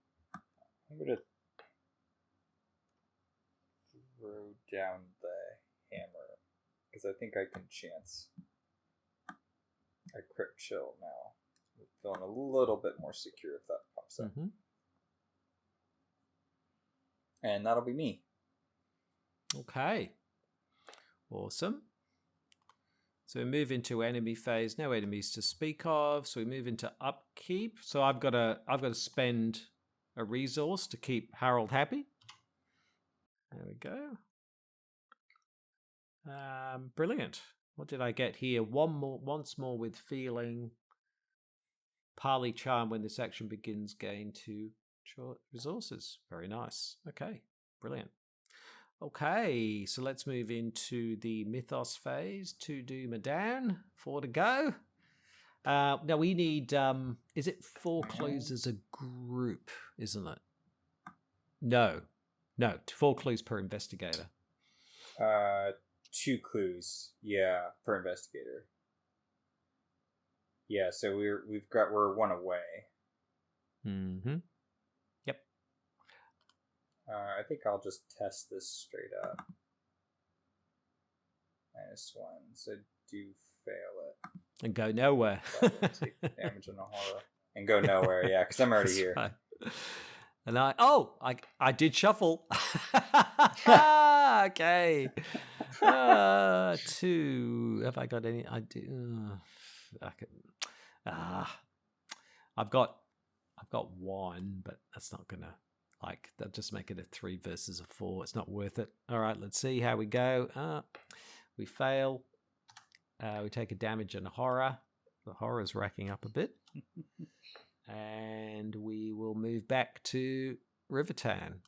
Speaker 2: I'm going to throw down the hammer, because I think I can chance a crit chill now. I'm feeling a little bit more secure if that pops up. And that'll be me.
Speaker 1: Okay. Awesome. So we move into enemy phase. No enemies to speak of. So we move into upkeep. So I've got to spend a resource to keep Harold happy. There we go. Brilliant. What did I get here? Once more with feeling. Parley Charm. When this action begins, gain 2 short resources. Very nice. Okay. Brilliant. Okay, so let's move into the Mythos phase. 2 doom are down, 4 to go. Now we need, is it 4 clues as a group, isn't it? No, 4 clues per investigator.
Speaker 2: 2 clues, yeah, per investigator. Yeah, so we're 1 away.
Speaker 1: Yep.
Speaker 2: I think I'll just test this straight up. -1, so do fail it.
Speaker 1: And go nowhere.
Speaker 2: Take damage on a horror. And go nowhere, yeah, because I'm already here.
Speaker 1: Right. And I did shuffle. Okay. 2. Have I got any? I do. I've got 1, but that's not gonna. They'll just make it a 3 versus a 4. It's not worth it. All right, let's see how we go. We fail. We take a damage and a horror. The horror's racking up a bit. And we will move back to Rivertown.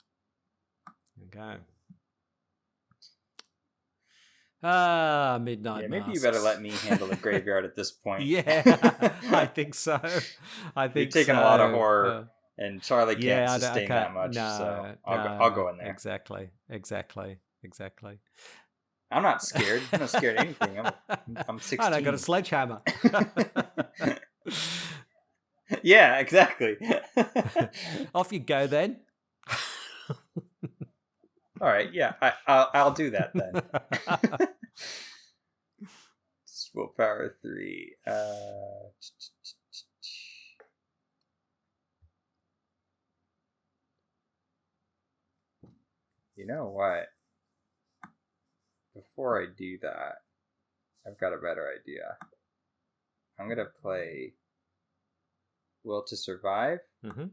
Speaker 1: Okay. Midnight
Speaker 2: Yeah, maybe you
Speaker 1: Masks.
Speaker 2: better let me handle the graveyard at this point.
Speaker 1: Yeah, I think so. I think
Speaker 2: You're taking
Speaker 1: so.
Speaker 2: a lot of horror, and Charlie can't
Speaker 1: Yeah, I
Speaker 2: sustain
Speaker 1: can't.
Speaker 2: that much, so
Speaker 1: No,
Speaker 2: I'll go in there.
Speaker 1: Exactly.
Speaker 2: I'm not scared. I'm not scared of anything. I'm 16.
Speaker 1: And I got a sledgehammer.
Speaker 2: Yeah, exactly.
Speaker 1: Off you go then.
Speaker 2: All right, yeah, I'll do that then. Willpower 3. You know what? Before I do that, I've got a better idea. I'm gonna play Will to Survive.
Speaker 1: Mm-hmm.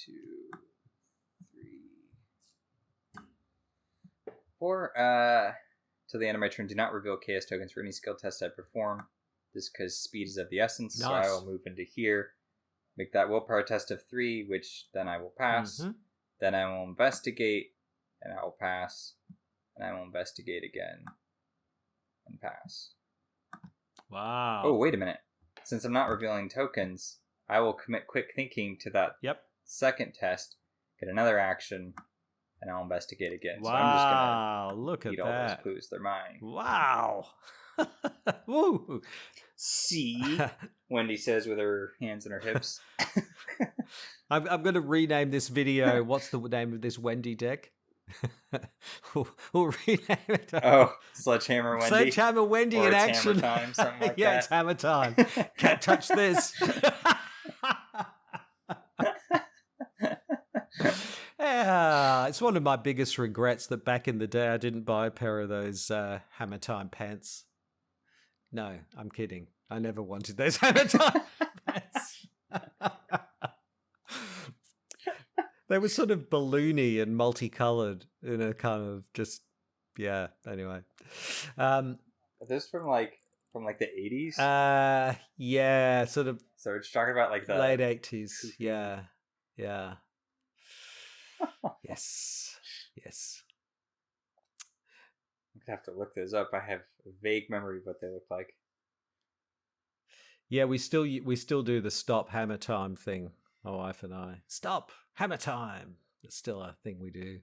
Speaker 2: 2, 3, 4. Till the end of my turn, do not reveal chaos tokens for any skill test I perform. This because speed is of the essence,
Speaker 1: Nice.
Speaker 2: so I will move into here. Make that willpower test of 3, which then I will pass.
Speaker 1: Mm-hmm.
Speaker 2: Then I will investigate, and I will pass. And I will investigate again, and pass.
Speaker 1: Wow.
Speaker 2: Oh, wait a minute. Since I'm not revealing tokens, I will commit quick thinking to that second test, get another action, and I'll investigate again.
Speaker 1: Wow,
Speaker 2: So I'm just going
Speaker 1: look
Speaker 2: to eat
Speaker 1: at
Speaker 2: all
Speaker 1: that.
Speaker 2: those clues. They're mine.
Speaker 1: Wow. Woo.
Speaker 2: See, Wendy says with her hands on her hips.
Speaker 1: I'm going to rename this video. What's the name of this Wendy deck? we'll rename it.
Speaker 2: Oh, Sledgehammer Wendy.
Speaker 1: Sledgehammer Wendy
Speaker 2: or
Speaker 1: in
Speaker 2: it's
Speaker 1: action.
Speaker 2: Hammer time, something like
Speaker 1: yeah,
Speaker 2: that.
Speaker 1: it's hammer time. Can't touch this. Yeah, it's one of my biggest regrets that back in the day I didn't buy a pair of those hammer time pants. No, I'm kidding. I never wanted those hammer time pants. They were sort of balloony and multicolored in a kind of just, yeah, anyway.
Speaker 2: Are those from the 80s?
Speaker 1: Yeah, sort of.
Speaker 2: So we're just talking about like the
Speaker 1: late 80s. Yeah. Yes.
Speaker 2: I'm gonna have to look those up. I have a vague memory of what they look like.
Speaker 1: Yeah, we still do the stop hammer time thing. My wife and I. Stop hammer time. It's still a thing we do.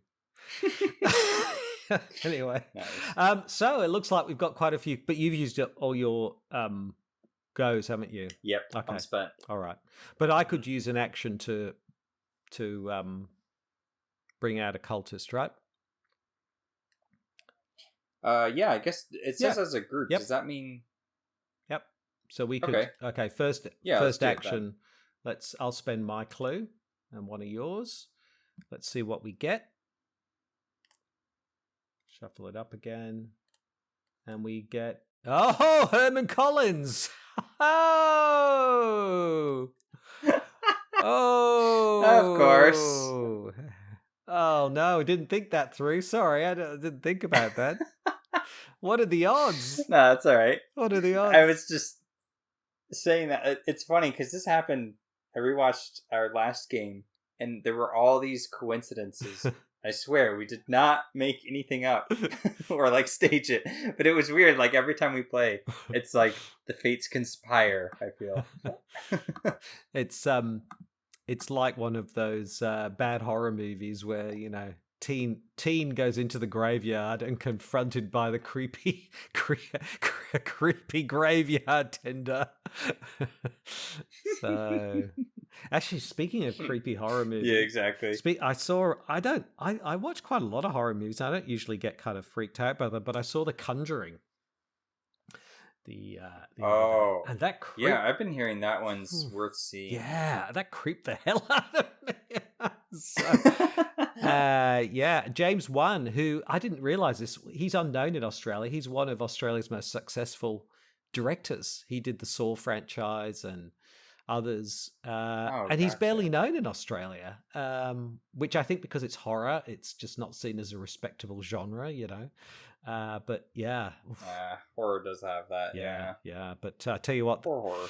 Speaker 1: Anyway,
Speaker 2: nice.
Speaker 1: So it looks like we've got quite a few, but you've used up all your goes, haven't you?
Speaker 2: Yep.
Speaker 1: Okay.
Speaker 2: I'm spent.
Speaker 1: All right, but I could use an action to bring out a cultist, right?
Speaker 2: Yeah, I guess it says as a group.
Speaker 1: Yep.
Speaker 2: Does that mean?
Speaker 1: Yep. So we could. Okay. First action. I'll spend my clue and one of yours. Let's see what we get. Shuffle it up again, and we get Herman Collins. Oh.
Speaker 2: Of course.
Speaker 1: Oh no, I didn't think that through. Sorry, I didn't think about that. What are the odds?
Speaker 2: No, that's all right.
Speaker 1: What are the odds?
Speaker 2: I was just saying that it's funny because this happened. I rewatched our last game, and there were all these coincidences. I swear, we did not make anything up or like stage it, but it was weird. Like every time we play, it's like the fates conspire. I feel
Speaker 1: it's like one of those bad horror movies where teen goes into the graveyard and confronted by the creepy graveyard tender. So, actually, speaking of creepy horror movies,
Speaker 2: yeah, exactly.
Speaker 1: I watch quite a lot of horror movies. I don't usually get kind of freaked out by them, but I saw The Conjuring. And that
Speaker 2: yeah, I've been hearing that one's worth seeing.
Speaker 1: Yeah, that creeped the hell out of me. Yeah, James Wan, who I didn't realize this, he's unknown in Australia. He's one of Australia's most successful directors. He did the Saw franchise and others, and he's barely known in Australia, which I think because it's horror, it's just not seen as a respectable genre, but yeah,
Speaker 2: horror does have that.
Speaker 1: Yeah. But I tell you what,
Speaker 2: poor horror.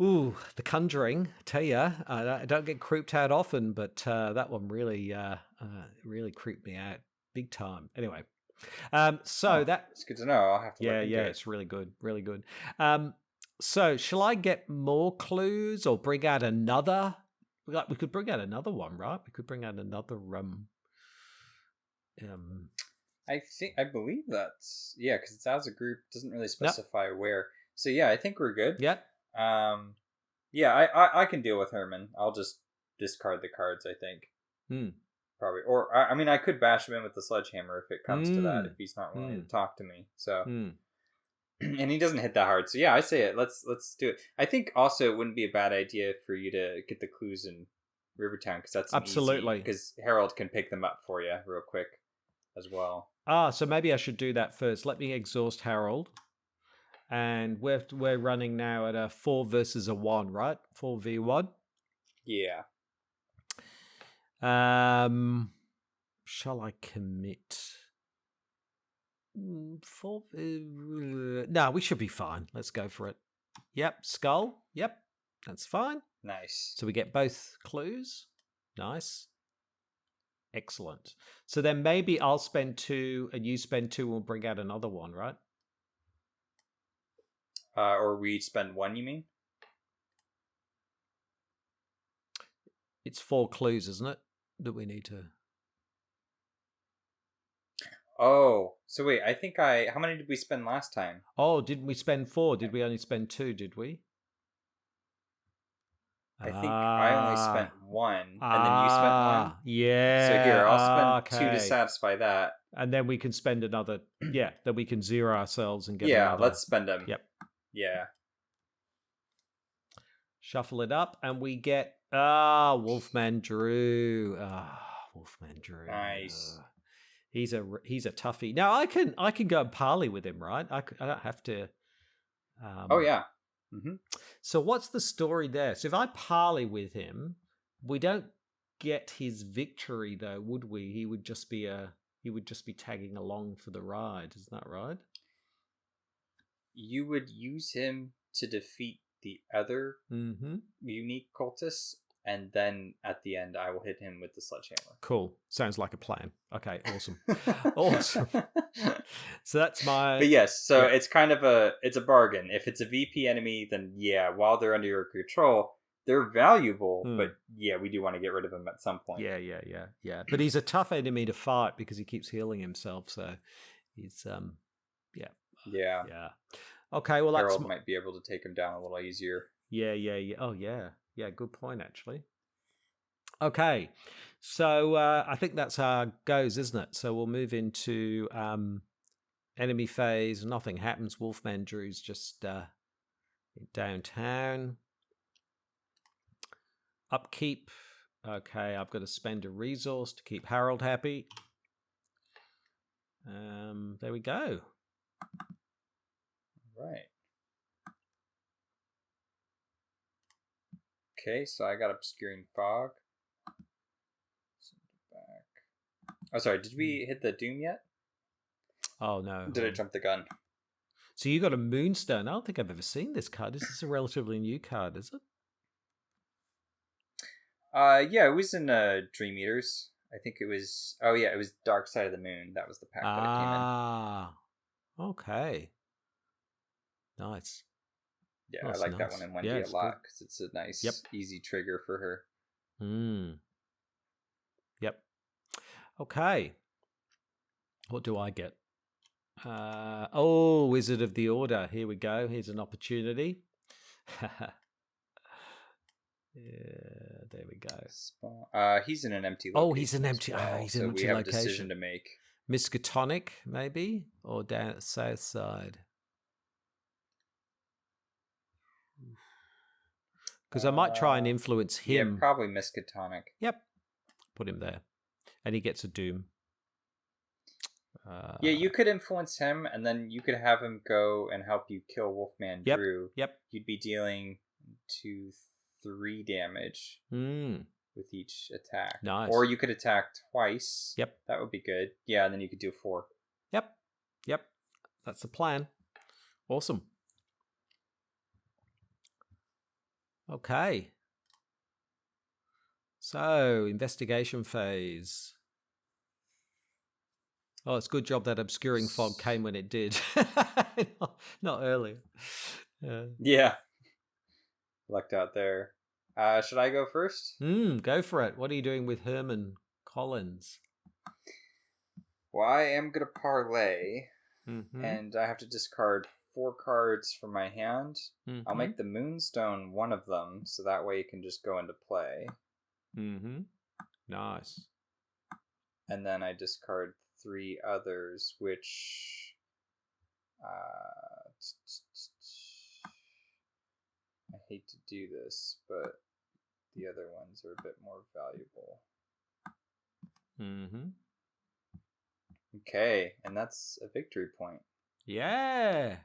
Speaker 1: Ooh, The Conjuring. Tell you, I don't get creeped out often, but that one really, It really creeped me out big time. Anyway, so
Speaker 2: it's good to know. I'll have to look into it.
Speaker 1: It's really good, really good. So shall I get more clues or bring out another? We could bring out another one, right? We could bring out another.
Speaker 2: I believe that's because it's as a group. Doesn't really specify where. So I think we're good.
Speaker 1: Yeah.
Speaker 2: I can deal with Herman. I'll just discard the cards. I think. Probably, or I mean, I could bash him in with the sledgehammer if it comes to that. If he's not willing to talk to me, so. And he doesn't hit that hard, so I say it. Let's do it. I think also it wouldn't be a bad idea for you to get the clues in Rivertown because that's
Speaker 1: absolutely
Speaker 2: because Harold can pick them up for you real quick as well.
Speaker 1: So maybe I should do that first. Let me exhaust Harold, and we're running now at a 4 versus a 1, right? 4v1.
Speaker 2: Yeah.
Speaker 1: Shall I commit? No, we should be fine. Let's go for it. Yep, skull. Yep, that's fine.
Speaker 2: Nice.
Speaker 1: So we get both clues. Nice. Excellent. So then maybe I'll spend 2 and you spend 2 and we'll bring out another one, right?
Speaker 2: Or we each spend 1, you mean?
Speaker 1: It's 4 clues, isn't it? That we need to...
Speaker 2: Oh, so wait, I think how many did we spend last time?
Speaker 1: Oh, didn't we spend 4? Did we only spend 2, did we?
Speaker 2: I think I only spent 1, and then you spent 1.
Speaker 1: Yeah.
Speaker 2: So here, I'll spend 2 to satisfy that.
Speaker 1: And then we can spend another, then we can zero ourselves and get
Speaker 2: another.
Speaker 1: another.
Speaker 2: Let's spend them.
Speaker 1: Yep.
Speaker 2: Yeah.
Speaker 1: Shuffle it up, and we get, Wolfman Drew. Wolfman Drew.
Speaker 2: Nice.
Speaker 1: He's a toughie. Now I can go and parley with him, right? I don't have to.
Speaker 2: Oh yeah. Mm-hmm.
Speaker 1: So what's the story there? So if I parley with him, we don't get his victory though, would we? He would just be tagging along for the ride. Isn't that right?
Speaker 2: You would use him to defeat the other unique cultists. And then at the end, I will hit him with the sledgehammer.
Speaker 1: Cool. Sounds like a plan. Okay, awesome. Awesome. So that's my...
Speaker 2: But yes, so it's kind of it's a bargain. If it's a VP enemy, then while they're under your control, they're valuable. But we do want to get rid of them at some point.
Speaker 1: Yeah. But he's a tough enemy to fight because he keeps healing himself. So he's, Yeah. Okay, well
Speaker 2: Harold might be able to take him down a little easier.
Speaker 1: Yeah. Oh, yeah. Yeah, good point, actually. Okay, so I think that's how it goes, isn't it? So we'll move into enemy phase. Nothing happens. Wolfman Drew's just downtown. Upkeep. Okay, I've got to spend a resource to keep Harold happy. There we go.
Speaker 2: Right. Okay, so I got Obscuring Fog. Send it back. Oh, sorry, did we hit the Doom yet?
Speaker 1: Oh, no.
Speaker 2: Did I jump the gun?
Speaker 1: So you got a Moonstone. I don't think I've ever seen this card. This is a relatively new card, is it?
Speaker 2: Yeah, it was in Dream Eaters. I think it was... Oh, yeah, it was Dark Side of the Moon. That was the pack that it came in.
Speaker 1: Okay. Nice.
Speaker 2: Yeah,
Speaker 1: That's
Speaker 2: I like that
Speaker 1: nice.
Speaker 2: one in Wendy a lot because it's a nice, easy trigger for her.
Speaker 1: Yep. Okay. What do I get? Wizard of the Order. Here we go. Here's an opportunity. There we go.
Speaker 2: He's in an empty location.
Speaker 1: Oh, he's an empty. He's in an empty
Speaker 2: we have
Speaker 1: location.
Speaker 2: A decision to make.
Speaker 1: Miskatonic, maybe, or down at the south side. Because I might try and influence him.
Speaker 2: Yeah, probably Miskatonic.
Speaker 1: Yep. Put him there. And he gets a Doom.
Speaker 2: Yeah, you could influence him, and then you could have him go and help you kill Wolfman Drew.
Speaker 1: Yep.
Speaker 2: You'd be dealing 2-3 damage with each attack.
Speaker 1: Nice.
Speaker 2: Or you could attack twice.
Speaker 1: Yep.
Speaker 2: That would be good. Yeah, and then you could do 4.
Speaker 1: Yep. That's the plan. Awesome. Okay. So, investigation phase. Oh, it's a good job that obscuring fog came when it did. Not earlier.
Speaker 2: Yeah. Lucked out there. Should I go first?
Speaker 1: Go for it. What are you doing with Herman Collins?
Speaker 2: Well, I am going to parlay,
Speaker 1: Mm-hmm.
Speaker 2: and I have to discard 4 cards from my hand.
Speaker 1: Mm-hmm.
Speaker 2: I'll make the Moonstone one of them, so that way it can just go into play.
Speaker 1: Mm-hmm. Nice.
Speaker 2: And then I discard 3 others, which... I hate to do this, but the other ones are a bit more valuable.
Speaker 1: Mm-hmm.
Speaker 2: Okay, and that's a victory point.
Speaker 1: Yeah.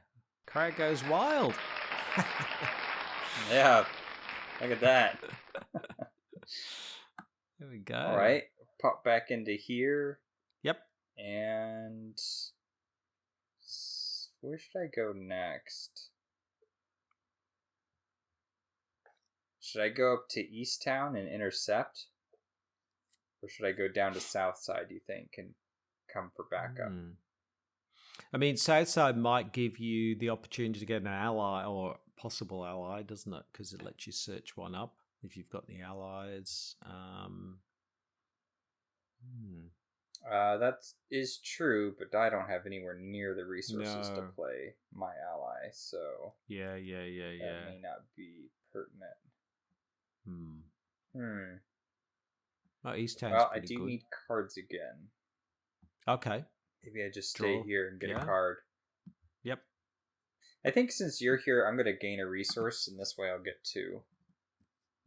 Speaker 1: Crag goes wild.
Speaker 2: Yeah, look at that.
Speaker 1: There we go.
Speaker 2: All right, pop back into here.
Speaker 1: Yep.
Speaker 2: And where should I go next? Should I go up to East Town and intercept? Or should I go down to South Side, do you think, and come for backup?
Speaker 1: I mean, Southside might give you the opportunity to get an ally or possible ally, doesn't it? Because it lets you search one up if you've got any allies.
Speaker 2: That is true, but I don't have anywhere near the resources to play my ally, so
Speaker 1: yeah.
Speaker 2: That may not be pertinent.
Speaker 1: Oh, East Town's
Speaker 2: well, I
Speaker 1: pretty
Speaker 2: do
Speaker 1: good.
Speaker 2: need cards again.
Speaker 1: Okay.
Speaker 2: Maybe I just stay here and get a card.
Speaker 1: Yep.
Speaker 2: I think since you're here, I'm going to gain a resource, and this way I'll get 2.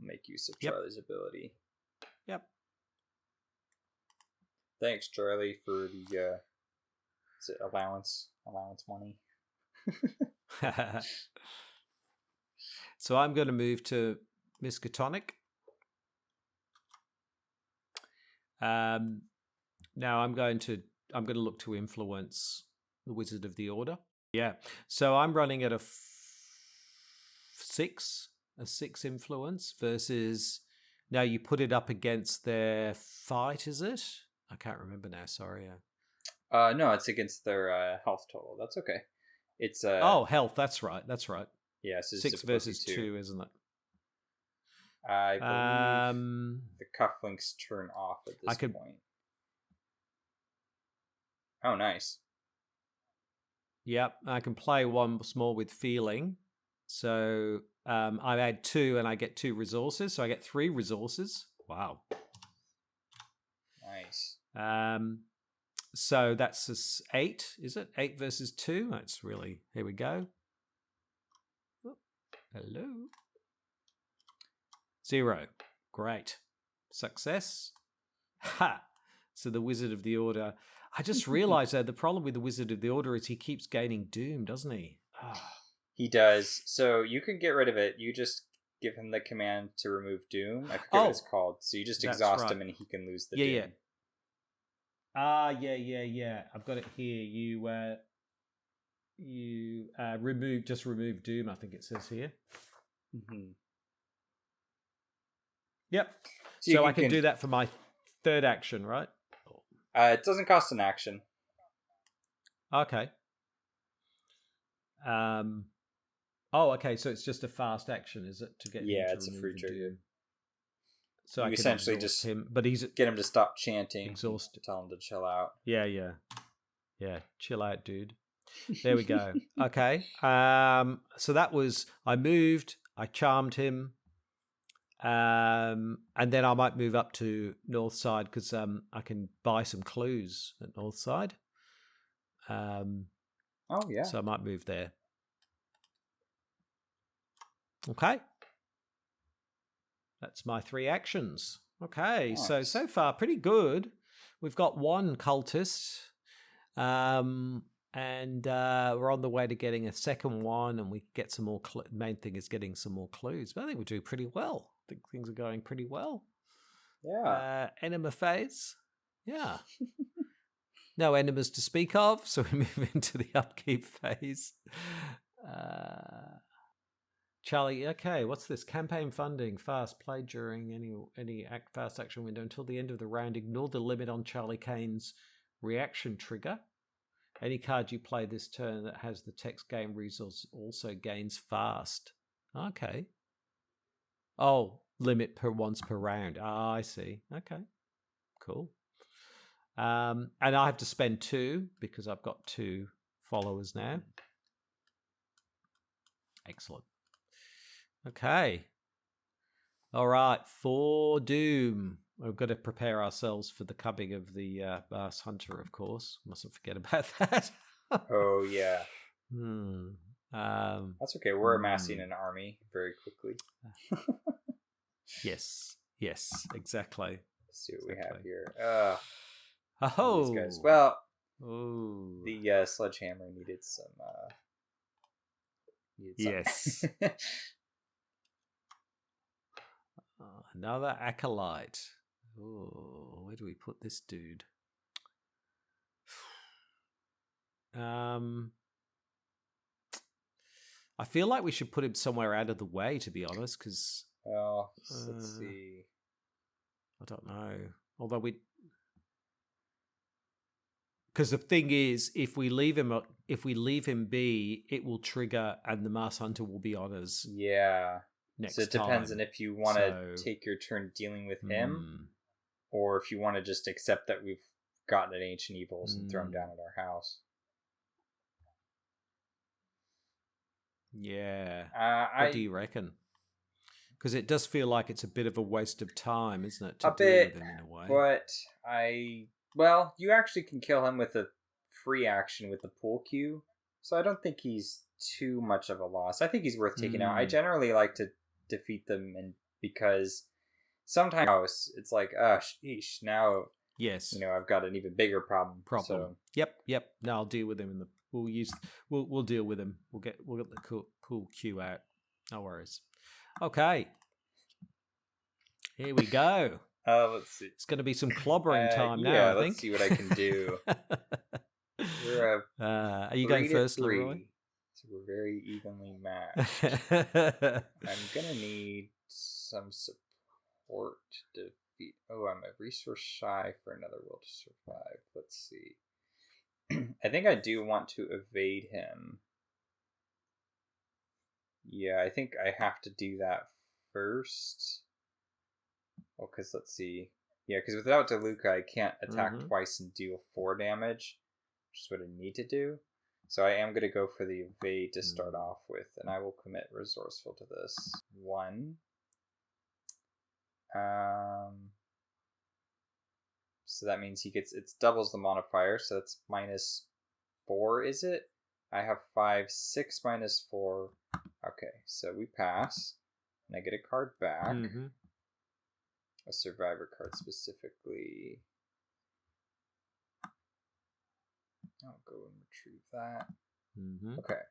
Speaker 2: Make use of Charlie's ability.
Speaker 1: Yep.
Speaker 2: Thanks, Charlie, for the is it allowance money.
Speaker 1: So I'm going to move to Miskatonic. Now I'm going to look to influence the Wizard of the Order. Yeah. So I'm running at a 6 influence versus now you put it up against their fight, is it? I can't remember now, sorry.
Speaker 2: No, it's against their health total. That's okay. It's
Speaker 1: health, that's right.
Speaker 2: Yeah, so
Speaker 1: 6 versus 2, isn't it?
Speaker 2: I believe the cufflinks turn off at this point. Oh, nice.
Speaker 1: Yep, I can play once more with feeling. So I add 2 and I get 2 resources. So I get 3 resources. Wow.
Speaker 2: Nice.
Speaker 1: So that's 8, is it? 8 versus 2. That's really, here we go. Oh, hello. 0. Great. Success. Ha! So the Wizard of the Order. I just realized that the problem with the Wizard of the Order is he keeps gaining doom, doesn't he?
Speaker 2: He does. So you can get rid of it. You just give him the command to remove doom. I forget what it's called. So you just exhaust him and he can lose the doom.
Speaker 1: Yeah. I've got it here. You remove doom, I think it says here.
Speaker 2: Mm-hmm.
Speaker 1: Yep. So I can do that for my 3rd action, right?
Speaker 2: It doesn't cost an action.
Speaker 1: Okay. Okay. So it's just a fast action, is it? To get
Speaker 2: it's a free trigger.
Speaker 1: So
Speaker 2: you
Speaker 1: I can
Speaker 2: essentially just
Speaker 1: him, but
Speaker 2: get him to stop chanting.
Speaker 1: Exhausted.
Speaker 2: Tell him to chill out.
Speaker 1: Yeah. Chill out, dude. There we go. Okay. So that was I moved. I charmed him. And then I might move up to North Side because I can buy some clues at North Side.
Speaker 2: Oh yeah.
Speaker 1: So I might move there. Okay. That's my 3 actions. Okay, nice. So far pretty good. We've got 1 cultist, and we're on the way to getting a second one, and we get some more. Main thing is getting some more clues, but I think we do pretty well. I think things are going pretty well.
Speaker 2: Yeah.
Speaker 1: Enema phase. Yeah. No enemas to speak of, so we move into the upkeep phase. Charlie, okay, what's this? Campaign funding, fast, play during any fast action window until the end of the round. Ignore the limit on Charlie Kane's Reaction trigger. Any card you play this turn that has the text game resource also gains fast. Okay. Oh, limit per once per round. Ah, I see. Okay. Cool. And I have to spend 2 because I've got 2 followers now. Excellent. Okay. All right. For Doom. We've got to prepare ourselves for the coming of the Bass Hunter, of course. Mustn't forget about that.
Speaker 2: Oh, yeah. That's okay. We're amassing an army very quickly.
Speaker 1: Yes, exactly.
Speaker 2: Let's see what we have here.
Speaker 1: Oh,
Speaker 2: these guys. Well, the sledgehammer needed some.
Speaker 1: Yes. Another acolyte. Oh, where do we put this dude? I feel like we should put him somewhere out of the way, to be honest, because...
Speaker 2: Well, let's see.
Speaker 1: I don't know. Although because the thing is, if we leave him be, it will trigger, and the Mass Hunter will be on us.
Speaker 2: Yeah.
Speaker 1: Next
Speaker 2: so it depends on if you want to take your turn dealing with him, or if you want to just accept that we've gotten an Ancient Evils and thrown down at our house.
Speaker 1: Yeah. What do you reckon? Because it does feel like it's a bit of a waste of time, isn't it? To deal with him in a way.
Speaker 2: Well, you actually can kill him with a free action with the pool cue, so I don't think he's too much of a loss. I think he's worth taking out. I generally like to defeat them, and because sometimes it's like, sheesh, now I've got an even bigger problem. So.
Speaker 1: Yep. No, I'll deal with him in the. We'll deal with him. We'll get the pool cue out. No worries. Okay. Here we go.
Speaker 2: Let's see.
Speaker 1: It's going to be some clobbering time now, I think.
Speaker 2: Let's see what I can do.
Speaker 1: Are you going first, LaRoix?
Speaker 2: So we're very evenly matched. I'm going to need some support to defeat... Oh, I'm a resource shy for another will to survive. Let's see. I think I do want to evade him. Yeah, I think I have to do that first. Well, because let's see. Yeah, because without DeLuca, I can't attack twice and deal 4 damage, which is what I need to do. So I am going to go for the evade to start off with, and I will commit resourceful to this. 1. So that means he gets, it doubles the modifier, so that's -4, is it? I have 5, 6 -4. Okay, so we pass, and I get a card back. A survivor card specifically. I'll go and retrieve that. Okay.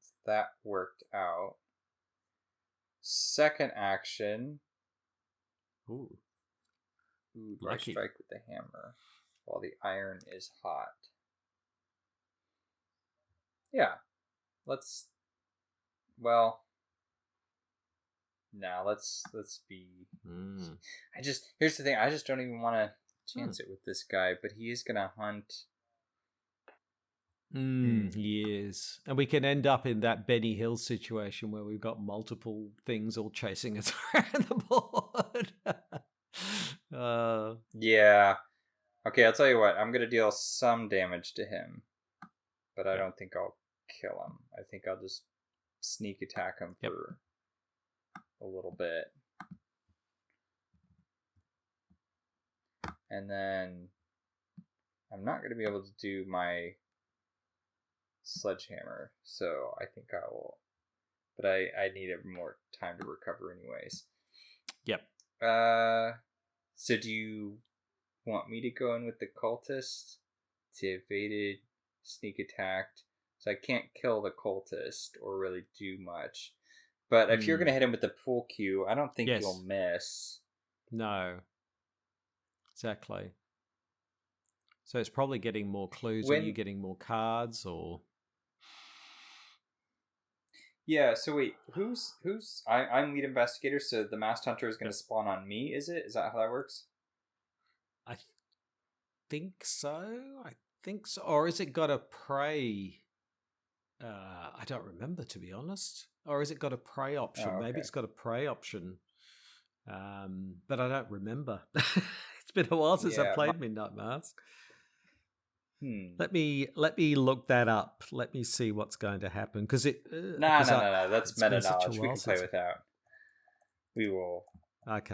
Speaker 2: So that worked out. Second action.
Speaker 1: Ooh,
Speaker 2: do I strike with the hammer while the iron is hot? Yeah. Let's be. Here's the thing. I just don't even want to chance it with this guy, but he is gonna hunt.
Speaker 1: He is, and we can end up in that Benny Hill situation where we've got multiple things all chasing us around the board.
Speaker 2: Yeah. Okay, I'll tell you what. I'm gonna deal some damage to him, but I don't think I'll kill him. I think I'll just sneak attack him for a little bit. And then I'm not going to be able to do my sledgehammer, so I think I will. But I need more time to recover anyways.
Speaker 1: Yep.
Speaker 2: So do you want me to go in with the cultist to evaded, sneak attacked? So I can't kill the cultist or really do much. But if you're going to hit him with the pool cue, I don't think you'll miss.
Speaker 1: No. Exactly. So it's probably getting more clues. Are you getting more cards or?
Speaker 2: Yeah. So wait, who's? I'm lead investigator. So the masked hunter is going to spawn on me. Is it? Is that how that works?
Speaker 1: think so. Or is it got a prey? I don't remember, to be honest. Or has it got a prey option?
Speaker 2: Oh, okay.
Speaker 1: Maybe it's got a prey option. But I don't remember. It's been a while since I played Midnight Mask. Let me look that up. Let me see what's going to happen because it.
Speaker 2: No. That's meta knowledge. We can play without. We will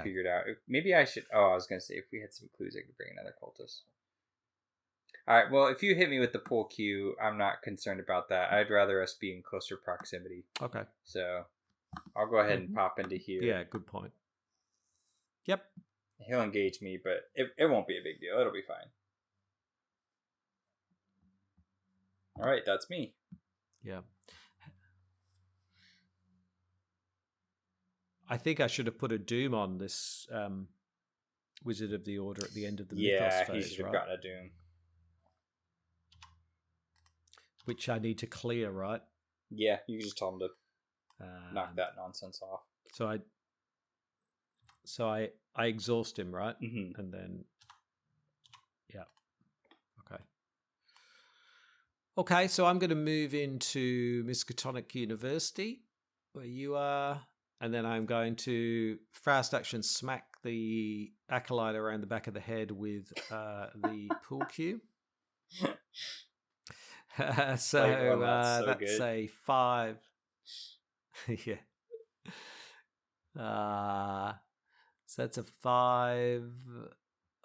Speaker 2: figure it out. Maybe I should. Oh, I was going to say if we had some clues, I could bring another cultist. All right. Well, if you hit me with the pool cue, I'm not concerned about that. I'd rather us be in closer proximity.
Speaker 1: Okay.
Speaker 2: So I'll go ahead and pop into here.
Speaker 1: Yeah. Good point. Yep.
Speaker 2: He'll engage me, but it won't be a big deal. It'll be fine. All right, that's me.
Speaker 1: Yeah. I think I should have put a doom on this Wizard of the Order at the end of the Mythos phase,
Speaker 2: he should have gotten a doom.
Speaker 1: Which I need to clear, right?
Speaker 2: Yeah, you just told him to knock that nonsense off.
Speaker 1: So I exhaust him, right?
Speaker 2: Mm-hmm.
Speaker 1: And then, yeah. Okay. Okay, so I'm going to move into Miskatonic University, where you are, and then I'm going to fast action smack the acolyte around the back of the head with the pool cue. That's good. A 5. Yeah. So that's a 5.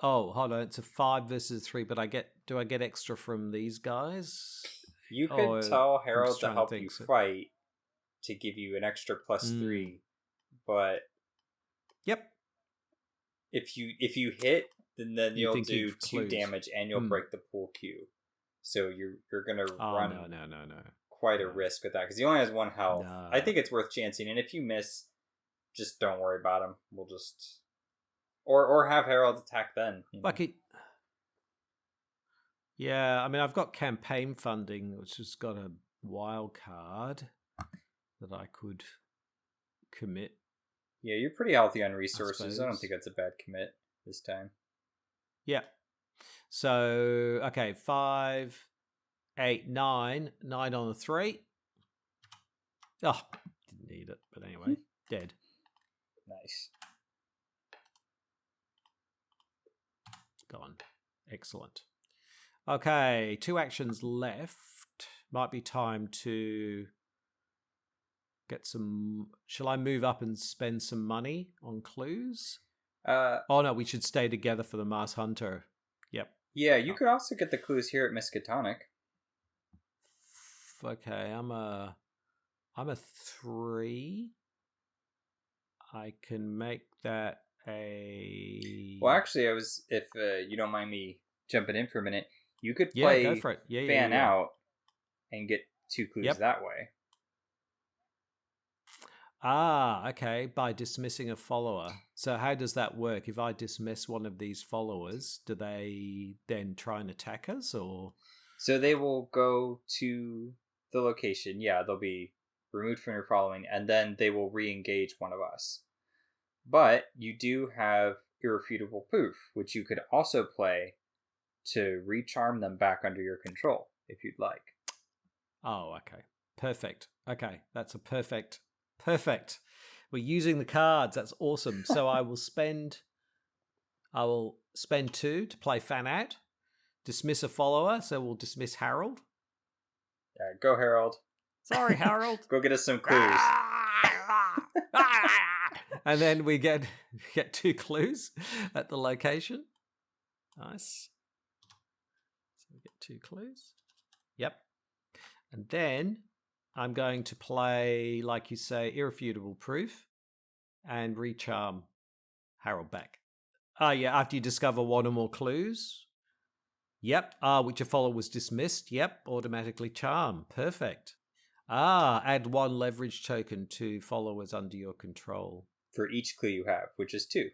Speaker 1: Oh, hold on. It's a 5 versus 3, but do I get extra from these guys?
Speaker 2: You could tell Harold to help you fight to give you an extra +3, but
Speaker 1: yep.
Speaker 2: If you hit, then you'll do 2 damage and you'll break the pool cue. So you're gonna run
Speaker 1: no.
Speaker 2: quite a risk with that because he only has 1 health. No. I think it's worth chancing, and if you miss, just don't worry about him. We'll just or have Harold attack then.
Speaker 1: Yeah, I mean I've got campaign funding, which has got a wild card that I could commit.
Speaker 2: Yeah, you're pretty healthy on resources. I don't think that's a bad commit this time.
Speaker 1: Yeah. So, okay, 5, 8, 9. 9 on the 3. Oh, didn't need it, but anyway, dead.
Speaker 2: Nice.
Speaker 1: Gone. Excellent. Okay, 2 actions left. Might be time to get some... Shall I move up and spend some money on clues? Oh, no, we should stay together for the Mars Hunter. Yep.
Speaker 2: Yeah, you could also get the clues here at Miskatonic.
Speaker 1: Okay, I'm a 3. I can make that a...
Speaker 2: Well, actually, if you don't mind me jumping in for a minute, you could play
Speaker 1: go for it.
Speaker 2: fan out and get 2 clues that way.
Speaker 1: Ah, okay, by dismissing a follower. So how does that work? If I dismiss one of these followers, do they then try and attack us, or...?
Speaker 2: So they will go to the location. Yeah, they'll be removed from your following, and then they will re-engage one of us. But you do have Irrefutable Proof, which you could also play to recharm them back under your control, if you'd like.
Speaker 1: Oh, okay. Perfect. Okay, that's a perfect. We're using the cards. That's awesome. So I will spend 2 to play fan out. Dismiss a follower, so we'll dismiss Harold.
Speaker 2: Yeah, go Harold.
Speaker 1: Sorry, Harold.
Speaker 2: Go get us some clues.
Speaker 1: And then we get 2 clues at the location. Nice. So we get 2 clues. Yep. And then I'm going to play, like you say, Irrefutable Proof and recharm Harold back. Yeah, after you discover 1 or more clues. Yep. Which a follower was dismissed. Yep. Automatically charm. Perfect. Add 1 leverage token to followers under your control.
Speaker 2: For each clue you have, which is 2.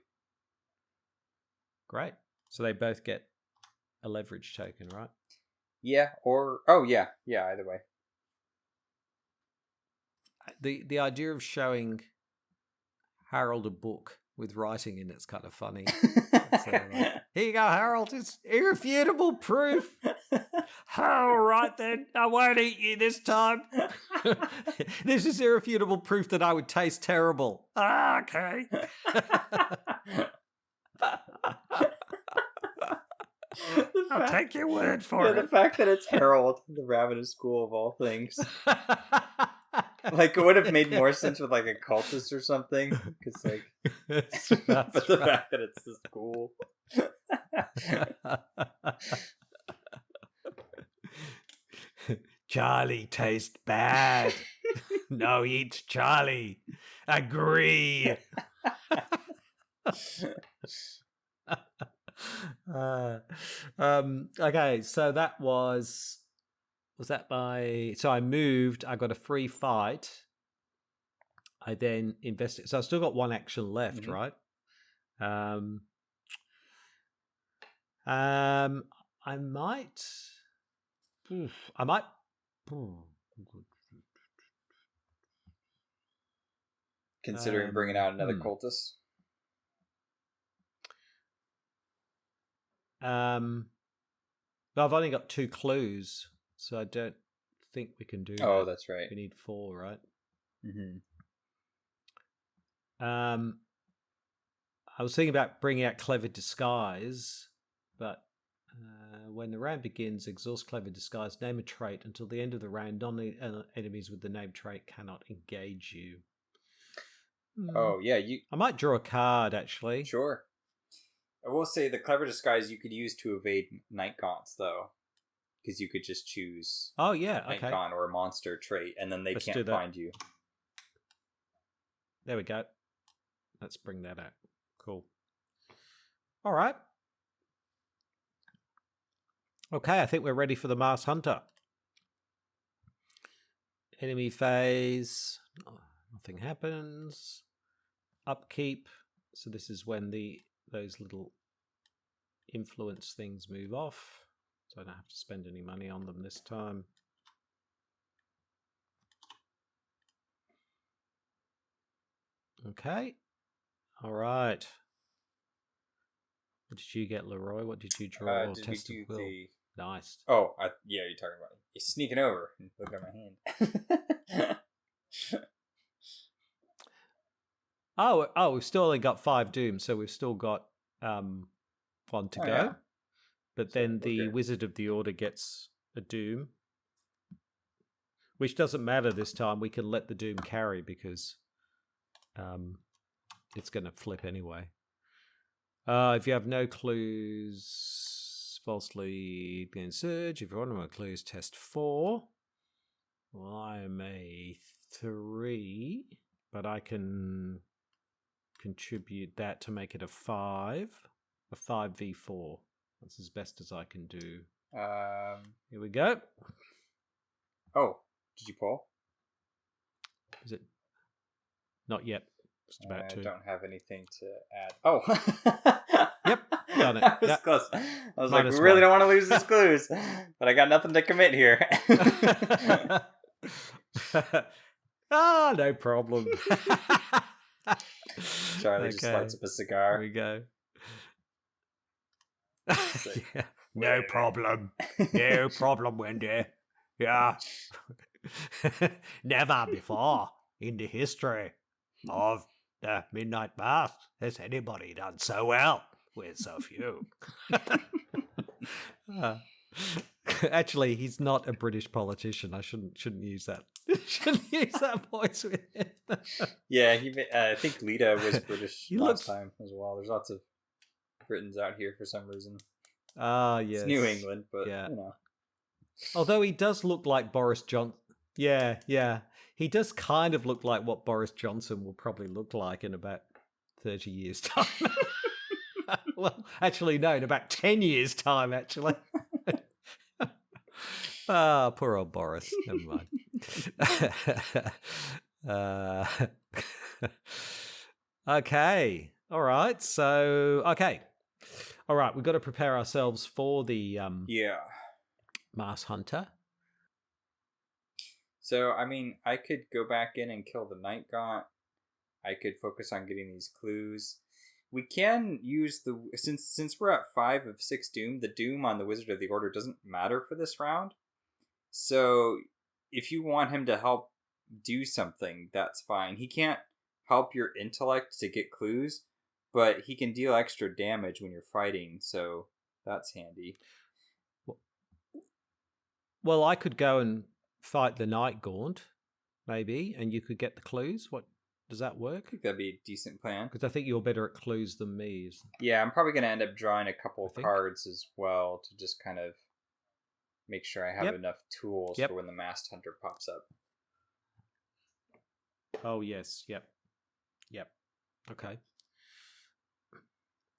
Speaker 1: Great. So they both get a leverage token, right?
Speaker 2: Yeah, or... Oh, yeah. Yeah, either way.
Speaker 1: The idea of showing Harold a book with writing in it's kind of funny. So, here you go, Harold. It's irrefutable proof. All right, then. I won't eat you this time. This is irrefutable proof that I would taste terrible. Okay. I'll take your word for it.
Speaker 2: The fact that it's Harold, the ravenous school of all things. Like, it would have made more sense with, like, a cultist or something. Because, like... but the fact that it's the school...
Speaker 1: Charlie tastes bad. No, eat Charlie. Agree. Okay, so that was that my... So I moved, I got a free fight. I then invested. So I've still got one action left, right? I might...
Speaker 2: Considering bringing out another cultist?
Speaker 1: But I've only got 2 clues, so I don't think we can do that.
Speaker 2: Oh, that's right.
Speaker 1: We need 4, right?
Speaker 2: Mm-hmm.
Speaker 1: I was thinking about bringing out Clever Disguise, but when the round begins, exhaust Clever Disguise, name a trait. Until the end of the round, non-enemies with the name trait cannot engage you.
Speaker 2: Oh, yeah.
Speaker 1: I might draw a card, actually.
Speaker 2: Sure. I will say the Clever Disguise you could use to evade Night Gaunts, though. Because you could just choose Night Gaunt or a monster trait, and then they can't find you.
Speaker 1: There we go. Let's bring that out. Cool. All right. Okay, I think we're ready for the Mars Hunter. Enemy phase. Nothing happens. Upkeep. So this is when those little influence things move off. So I don't have to spend any money on them this time. Okay. All right. What did you get, LaRoix? What did you draw?
Speaker 2: Did we do the...
Speaker 1: Nice.
Speaker 2: Oh, yeah, you're talking about it. You're sneaking over and looking at my hand.
Speaker 1: Oh, we've still only got 5 dooms, so we've still got 1 to go. Yeah. But then the Wizard of the Order gets a doom, which doesn't matter this time. We can let the doom carry because it's going to flip anyway. If you have no clues, falsely gain surge. If you want more clues, test 4. Well, I am a 3, but I can contribute that to make it a 5. A 5v4. That's as best as I can do. Here we go.
Speaker 2: Oh, did you pull?
Speaker 1: Is it? Not yet. Just about to.
Speaker 2: I don't have anything to add. Oh.
Speaker 1: Yep, done it.
Speaker 2: That was close. I was like, we really don't want to lose these clues, but I got nothing to commit here.
Speaker 1: No problem.
Speaker 2: Charlie just lights up a cigar.
Speaker 1: Here we go. Yeah. No problem. No problem, Wendy. Yeah. Never before in the history of the Midnight Mass has anybody done so well with so few. Actually, he's not a British politician. I shouldn't use that. Shouldn't use that voice with him.
Speaker 2: Yeah, I think Lita was British last time as well. There's lots of Britons out here for some reason.
Speaker 1: Yes.
Speaker 2: It's New England, but
Speaker 1: yeah.
Speaker 2: you know.
Speaker 1: Although he does look like Boris Johnson. Yeah. He does kind of look like what Boris Johnson will probably look like in about 30 years' time. Well, actually, no, in about 10 years' time, actually. Poor old Boris. Never mind. Okay. All right. So, okay. All right. We've got to prepare ourselves for the Mars Hunter.
Speaker 2: So, I mean, I could go back in and kill the Night Gaunt. I could focus on getting these clues. We can use the since we're at 5 of 6 doom. The doom on the Wizard of the Order doesn't matter for this round. So if you want him to help do something, that's fine. He can't help your intellect to get clues, but he can deal extra damage when you're fighting. So that's handy.
Speaker 1: Well, I could go and fight the Night Gaunt, maybe, and you could get the clues. What does that work?
Speaker 2: I think that'd be a decent plan.
Speaker 1: Because I think you're better at clues than me.
Speaker 2: Yeah, I'm probably going to end up drawing a couple of cards as well to just kind of make sure I have enough tools for when the Masked Hunter pops up.
Speaker 1: Oh, yes. Yep. Okay.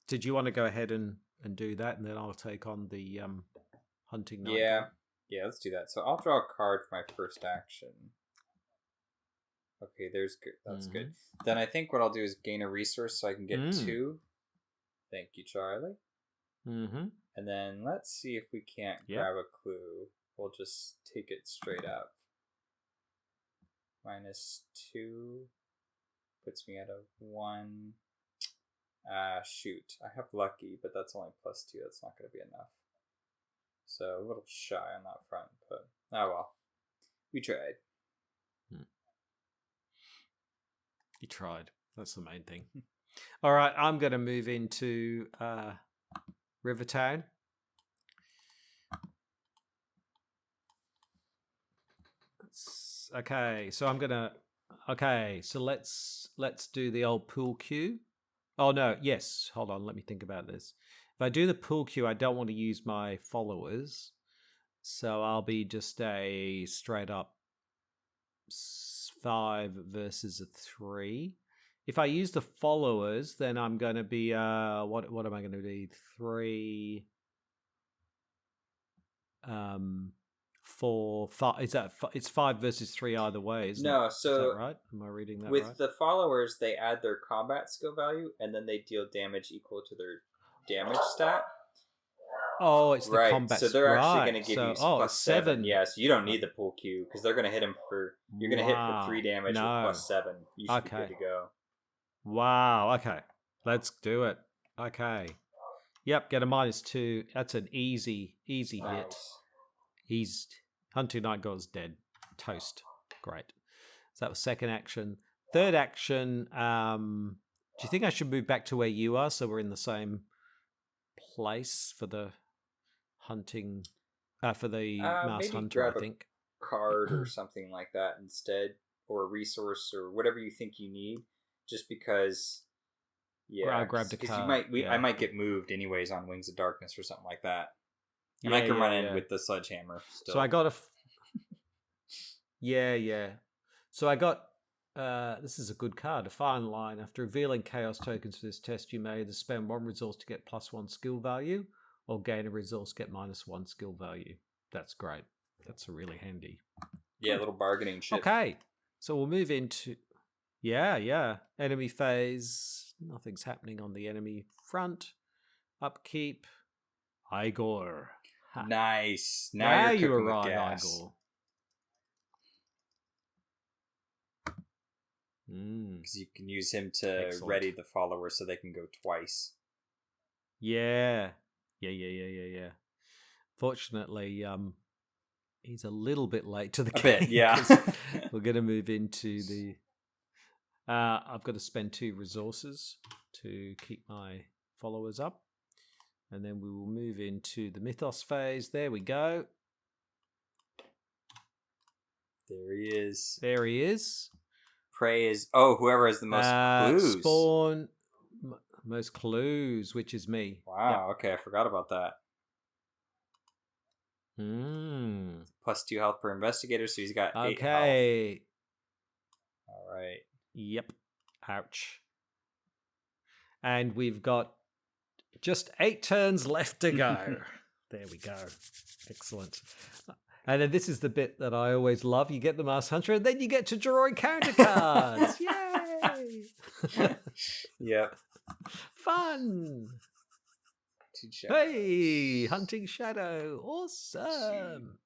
Speaker 1: Did you want to go ahead and do that, and then I'll take on the hunting Night Gaunt?
Speaker 2: Yeah, let's do that. So I'll draw a card for my first action. Okay, there's good. That's good. Then I think what I'll do is gain a resource so I can get 2. Thank you, Charlie. And then let's see if we can't grab a clue. We'll just take it straight up. -2 puts me at a 1. Shoot. I have lucky, but that's only +2. That's not going to be enough. So a little shy on that front, but oh well. We tried.
Speaker 1: You tried. That's the main thing. All right, I'm going to move into Rivertown. Okay, so I'm going to... Okay, so let's do the old pool cue. Oh, no, yes. Hold on, let me think about this. If I do the pool cue, I don't want to use my followers. So I'll be just a straight up 5 versus a 3. If I use the followers, then I'm going to be what am I going to be? 3 4 5. Is that it's 5 versus 3 either way, isn't it?
Speaker 2: No,
Speaker 1: Is
Speaker 2: so
Speaker 1: that right? Am I reading that
Speaker 2: with
Speaker 1: right?
Speaker 2: the followers, they add their combat skill value and then they deal damage equal to their damage stat.
Speaker 1: Oh, it's the combat.
Speaker 2: So they're actually going to give you +7.
Speaker 1: 7.
Speaker 2: Yeah, so you don't need the pool cue because they're going to hit him for. You're going to hit for 3 damage with +7. You should be good to go.
Speaker 1: Wow. Okay, let's do it. Okay. Yep. Get a -2. That's an easy hit. He's Hunting Night God's dead. Toast. Great. So that was second action. Third action. Do you think I should move back to where you are so we're in the same place for the hunting? For the Masked Hunter, I think.
Speaker 2: Card or something like that instead, or a resource or whatever you think you need. Just because. Yeah,
Speaker 1: I grabbed a card.
Speaker 2: I might get moved anyways on Wings of Darkness or something like that. And I can run in with the sledgehammer still.
Speaker 1: So I got a... So I got... this is a good card. A fine line. After revealing chaos tokens for this test, you may either spend 1 resource to get +1 skill value, or gain a resource, get -1 skill value. That's great. That's really handy.
Speaker 2: Yeah, a little bargaining shit.
Speaker 1: Okay. So we'll move into... Yeah. Enemy phase. Nothing's happening on the enemy front. Upkeep. Igor. Ha.
Speaker 2: Nice. Now
Speaker 1: you
Speaker 2: you're
Speaker 1: arrive,
Speaker 2: gas.
Speaker 1: Igor.
Speaker 2: Because you can use him to ready the followers so they can go twice.
Speaker 1: Yeah. Fortunately, he's a little bit late to the game.
Speaker 2: Bit, yeah.
Speaker 1: We're going to move into the... I've got to spend 2 resources to keep my followers up. And then we will move into the Mythos phase. There we go.
Speaker 2: There he is.
Speaker 1: Prey
Speaker 2: is... Oh, whoever has the most clues.
Speaker 1: Spawn... Most clues, which is me.
Speaker 2: Wow, okay, I forgot about that.
Speaker 1: +2
Speaker 2: health per investigator, so he's got 8 health.
Speaker 1: Okay.
Speaker 2: All right.
Speaker 1: Yep. Ouch. And we've got just 8 turns left to go. There we go. Excellent. And then this is the bit that I always love. You get the Masked Hunter, and then you get to draw encounter cards. Yay!
Speaker 2: Yep.
Speaker 1: Fun. Hey, Hunting Shadow. Awesome.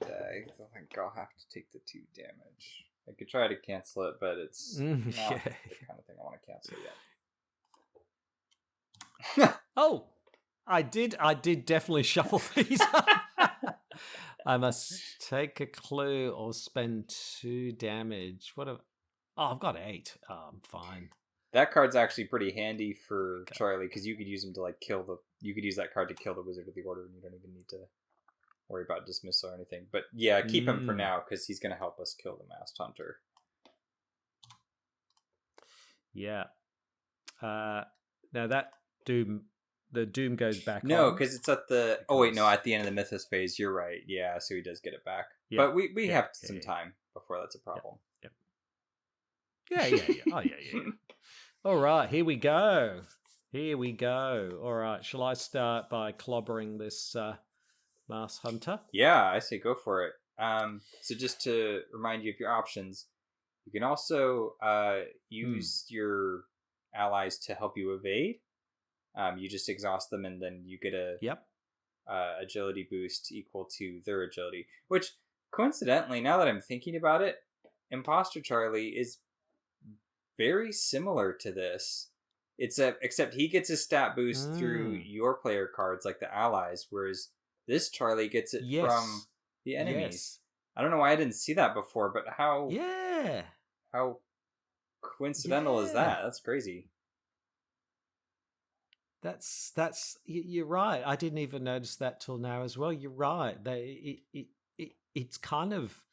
Speaker 2: I think I'll have to take the 2 damage. I could try to cancel it, but it's not the kind of thing I want to cancel yet.
Speaker 1: Oh, I did definitely shuffle these up. I must take a clue or spend 2 damage. I've got 8. Oh, I'm fine.
Speaker 2: That card's actually pretty handy for Charlie because you could use him to like kill the. You could use that card to kill the Wizard of the Order, and you don't even need to worry about dismissal or anything. But yeah, keep him for now because he's going to help us kill the Masked Hunter.
Speaker 1: Yeah. Now that Doom, the Doom goes back.
Speaker 2: No, because it's at the. Oh wait, no, at the end of the Mythos phase. You're right. Yeah, so he does get it back. Yeah. But we have some time before that's a problem.
Speaker 1: Yep. Yeah. Oh yeah. All right, here we go. All right, shall I start by clobbering this Masked Hunter?
Speaker 2: Yeah, I say go for it. So just to remind you of your options, you can also use your allies to help you evade. You just exhaust them, and then you get a agility boost equal to their agility. Which, coincidentally, now that I'm thinking about it, Imposter Charlie is very similar to this. Except he gets a stat boost through your player cards, like the allies, whereas this Charlie gets it from the enemies. Yes. I don't know why I didn't see that before, but how coincidental is that? That's crazy.
Speaker 1: That's you're right. I didn't even notice that till now as well. You're right. It's kind of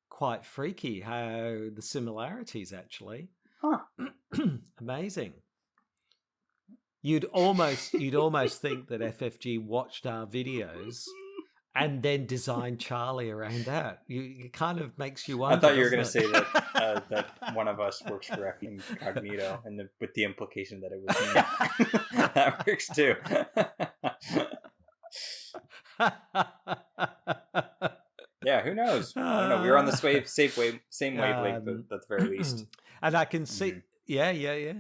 Speaker 1: quite freaky how the similarities actually.
Speaker 2: Huh.
Speaker 1: Amazing. You'd almost think that FFG watched our videos and then designed Charlie around that. It kind of makes you wonder.
Speaker 2: I thought you were going to say that that one of us works for F Incognito, and with the implication that it was me. That works too. Yeah, who knows? I don't know. We were on the same wavelength, at the very least.
Speaker 1: And I can see, yeah.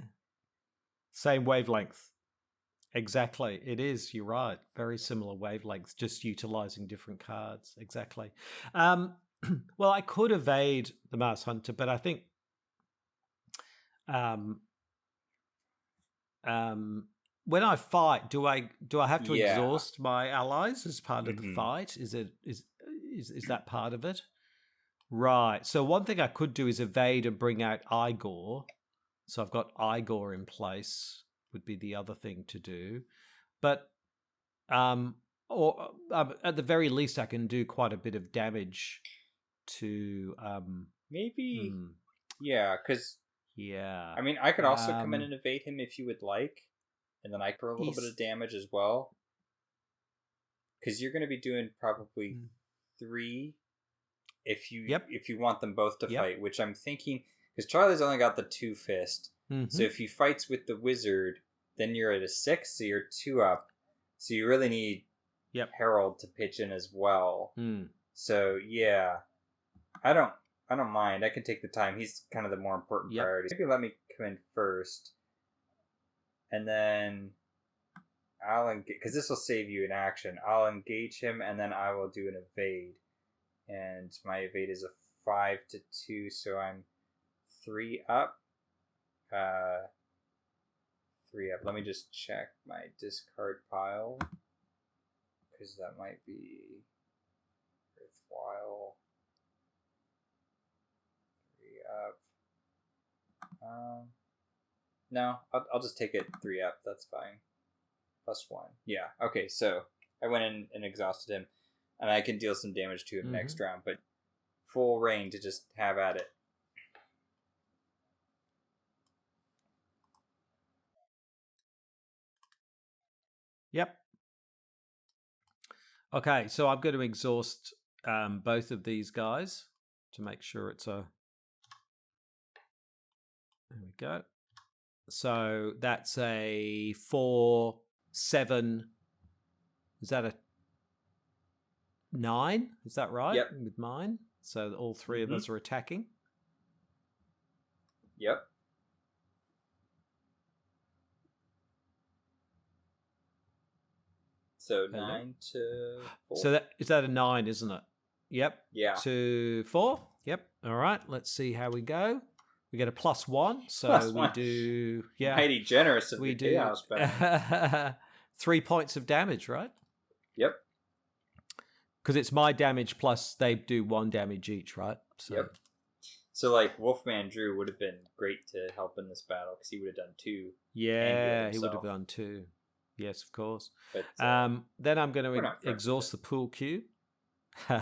Speaker 1: Same wavelength. Exactly. It is. You're right. Very similar wavelengths, just utilizing different cards. Exactly. Well, I could evade the Masked Hunter, but I think when I fight, do I have to exhaust my allies as part of the fight? Is that part of it? Right. So one thing I could do is evade and bring out Igor. So I've got Igor in place. Would be the other thing to do. But or at the very least I can do quite a bit of damage to
Speaker 2: maybe because I mean I could also come in and evade him if you would like, and then I for a little bit of damage as well, because you're going to be doing probably 3 if you want them both to fight, which I'm thinking because Charlie's only got the 2 fist. So if he fights with the wizard, then you're at a 6, so you're 2 up. So you really need Harold to pitch in as well. So yeah, I don't mind. I can take the time. He's kind of the more important priority. Maybe let me come in first, and then I'll engage, because this will save you an action. I'll engage him, and then I will do an evade. And my evade is a 5 to 2, so I'm 3 up. 3 up. Let me just check my discard pile, because that might be worthwhile. 3 up. No, I'll just take it 3 up. That's fine. +1. Yeah. Okay. So I went in and exhausted him, and I can deal some damage to him next round. But full reign to just have at it.
Speaker 1: Yep. Okay, so I'm going to exhaust both of these guys to make sure it's a... There we go. So that's a 4, 7... Is that a 9? Is that right?
Speaker 2: Yep.
Speaker 1: With mine? So all 3 of us are attacking?
Speaker 2: Yep. So 9 to 4.
Speaker 1: So is that a 9, isn't it? Yep.
Speaker 2: Yeah.
Speaker 1: To 4. Yep. All right. Let's see how we go. We get a +1, so
Speaker 2: +1.
Speaker 1: do
Speaker 2: Mighty generous of
Speaker 1: we
Speaker 2: the
Speaker 1: do
Speaker 2: chaos band.
Speaker 1: 3 points of damage, right?
Speaker 2: Yep.
Speaker 1: Because it's my damage plus they do 1 damage each, right? So.
Speaker 2: Yep. So like Wolfman Drew would have been great to help in this battle because he would have done 2.
Speaker 1: Yeah, he would have done 2. Yes, of course.
Speaker 2: But,
Speaker 1: then I'm going to
Speaker 2: to
Speaker 1: exhaust the pool cue. So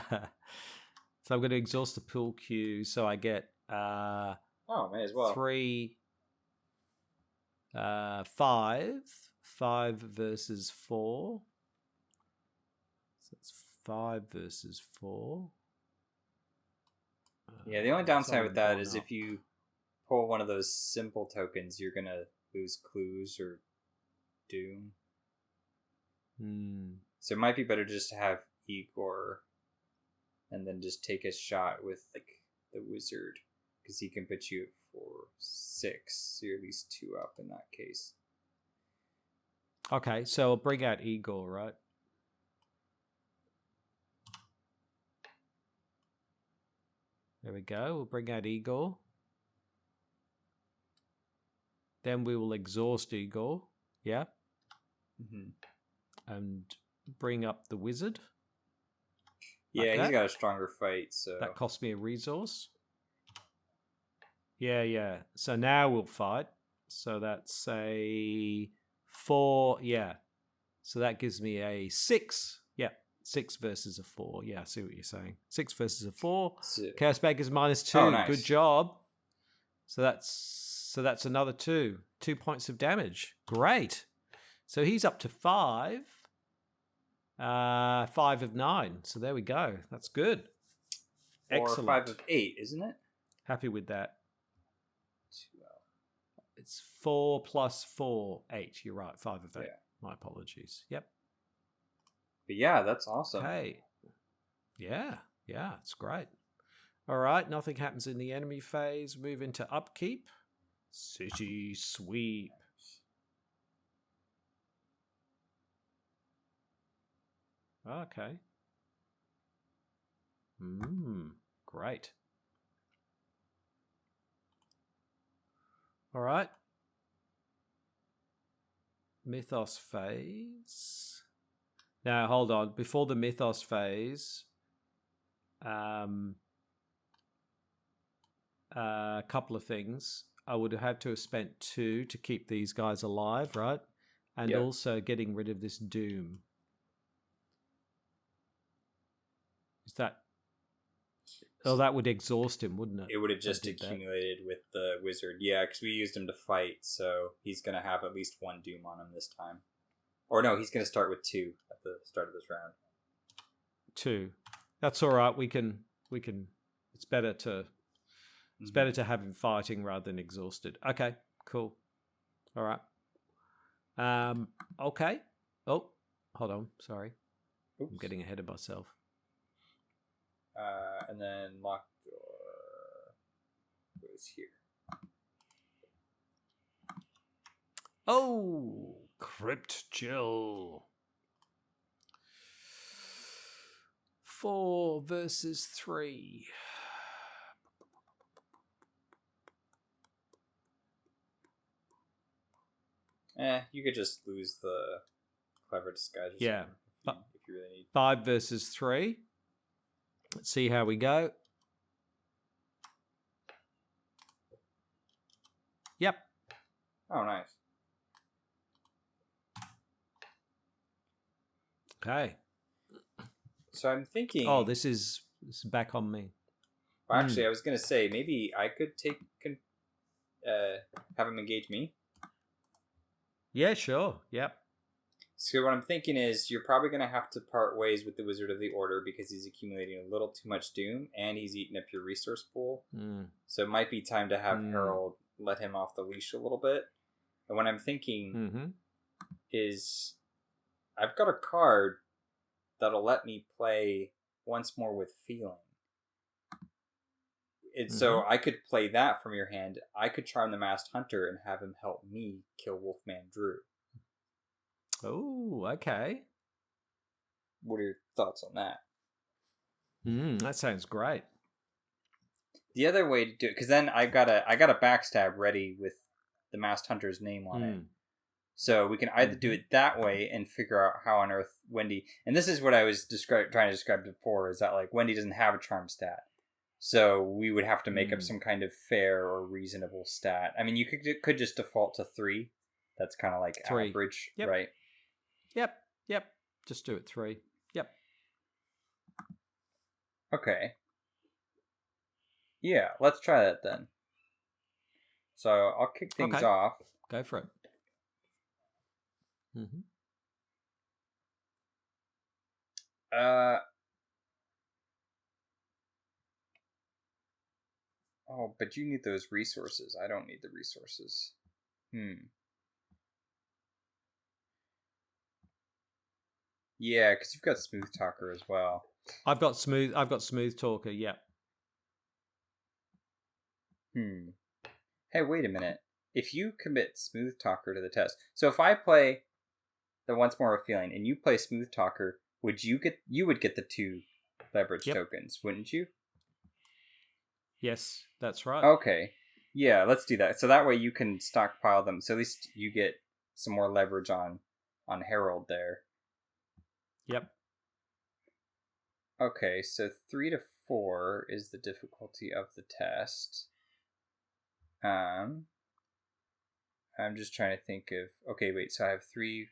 Speaker 1: I'm going to exhaust the pool cue, so I get
Speaker 2: may as well
Speaker 1: 3, 5 versus 4. So it's 5 versus 4.
Speaker 2: Yeah, the only downside with that is if you pull one of those simple tokens, you're gonna lose clues or doom. So it might be better just to have Igor, and then just take a shot with like the wizard, because he can put you for 6. So you're at least 2 up in that case.
Speaker 1: Okay, so I'll bring out Igor, right? There we go. We'll bring out Igor. Then we will exhaust Igor. Yeah. And bring up the wizard.
Speaker 2: Yeah,
Speaker 1: like
Speaker 2: he's got a stronger fight, so
Speaker 1: that cost me a resource. Yeah. So now we'll fight. So that's a 4. Yeah. So that gives me a 6. Yeah. 6 versus a 4. Yeah, I see what you're saying. 6 versus a 4. Chaos Bag is -2.
Speaker 2: Oh, nice.
Speaker 1: Good job. So that's another 2. 2 points of damage. Great. So he's up to 5. 5 of 9. So there we go. That's good. Excellent.
Speaker 2: Or 5 of 8, isn't it?
Speaker 1: Happy with that. It's 4 plus 4, 8. You're right. 5 of 8. Yeah. My apologies. Yep.
Speaker 2: But yeah, that's awesome.
Speaker 1: Okay. Yeah, it's great. All right, nothing happens in the enemy phase. Move into upkeep. City sweep. Okay. Great. All right. Mythos phase. Now, hold on. Before the Mythos phase, a couple of things. I would have had to have spent 2 to keep these guys alive, right? And also getting rid of this Doom. Is that... Oh, that would exhaust him, wouldn't it?
Speaker 2: It would have just accumulated with the wizard. Yeah, because we used him to fight, so he's going to have at least 1 Doom on him this time. Or no, he's going to start with 2 at the start of this round.
Speaker 1: 2. That's all right. We can. It's better to have him fighting rather than exhausted. Okay, cool. All right. Okay. Oh, hold on. Sorry. Oops. I'm getting ahead of myself.
Speaker 2: And then Lockdoor goes here.
Speaker 1: Oh, Crypt Jill. 4 versus 3.
Speaker 2: You could just lose the clever disguise.
Speaker 1: Yeah.
Speaker 2: If you really need.
Speaker 1: 5 versus 3. Let's see how we go. Yep.
Speaker 2: Oh, nice.
Speaker 1: Okay.
Speaker 2: So I'm thinking...
Speaker 1: Oh, this is back on me.
Speaker 2: Well, actually, I was going to say, maybe I could have him engage me.
Speaker 1: Yeah, sure. Yep.
Speaker 2: So what I'm thinking is you're probably going to have to part ways with the Wizard of the Order because he's accumulating a little too much Doom and he's eating up your resource pool. So it might be time to have Harold let him off the leash a little bit. And what I'm thinking is I've got a card that'll let me play Once More with Feeling. So I could play that from your hand. I could charm the Masked Hunter and have him help me kill Wolfman Drew.
Speaker 1: Oh, okay.
Speaker 2: What are your thoughts on that?
Speaker 1: That sounds great.
Speaker 2: The other way to do it, because then I got a backstab ready with the Masked Hunter's name on it. So we can either do it that way and figure out how on earth Wendy... And this is what I was trying to describe before, is that like Wendy doesn't have a charm stat. So we would have to make up some kind of fair or reasonable stat. I mean, you could just default to 3. That's kind of like
Speaker 1: 3.
Speaker 2: Average,
Speaker 1: yep.
Speaker 2: Right?
Speaker 1: Yep. Just do it 3. Yep.
Speaker 2: Okay. Yeah, let's try that then. So I'll kick things off.
Speaker 1: Go for it.
Speaker 2: Oh, but you need those resources. I don't need the resources. Yeah, because you've got Smooth Talker as well.
Speaker 1: I've got Smooth Talker. Yeah.
Speaker 2: Hey, wait a minute. If you commit Smooth Talker to the test, so if I play the Once More of Feeling and you play Smooth Talker, you would get the 2 leverage tokens, wouldn't you?
Speaker 1: Yes, that's right.
Speaker 2: Okay. Yeah, let's do that. So that way you can stockpile them. So at least you get some more leverage on Herald there.
Speaker 1: Yep.
Speaker 2: Okay, so 3 to 4 is the difficulty of the test. I'm just trying to think of... Okay, wait, so I have 3,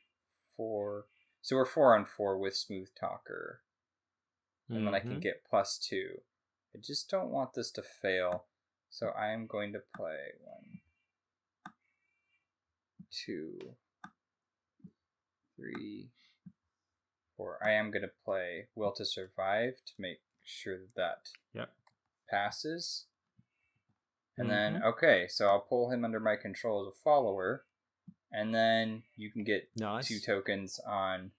Speaker 2: 4... So we're 4 on 4 with Smooth Talker. And then I can get +2. I just don't want this to fail. So I am going to play 1, 2, 3, 4. I am going to play Will to Survive to make sure that passes. And then, okay, so I'll pull him under my control as a follower. And then you can get 2 tokens on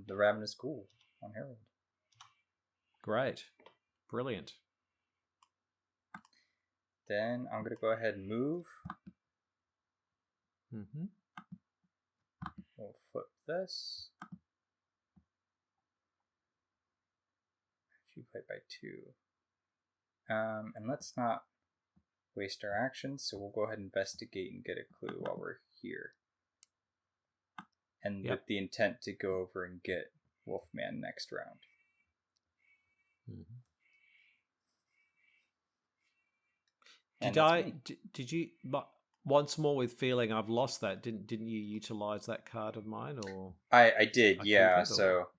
Speaker 2: the Ravenous Ghoul, on Herald.
Speaker 1: Great. Brilliant.
Speaker 2: Then I'm going to go ahead and move. We'll flip this. Actually play by 2. And let's not waste our actions, so we'll go ahead and investigate and get a clue while we're here. And with the intent to go over and get Wolfman next round.
Speaker 1: Did you Once More with Feeling? I've lost that. Didn't you utilize that card of mine, or
Speaker 2: I did, yeah. So,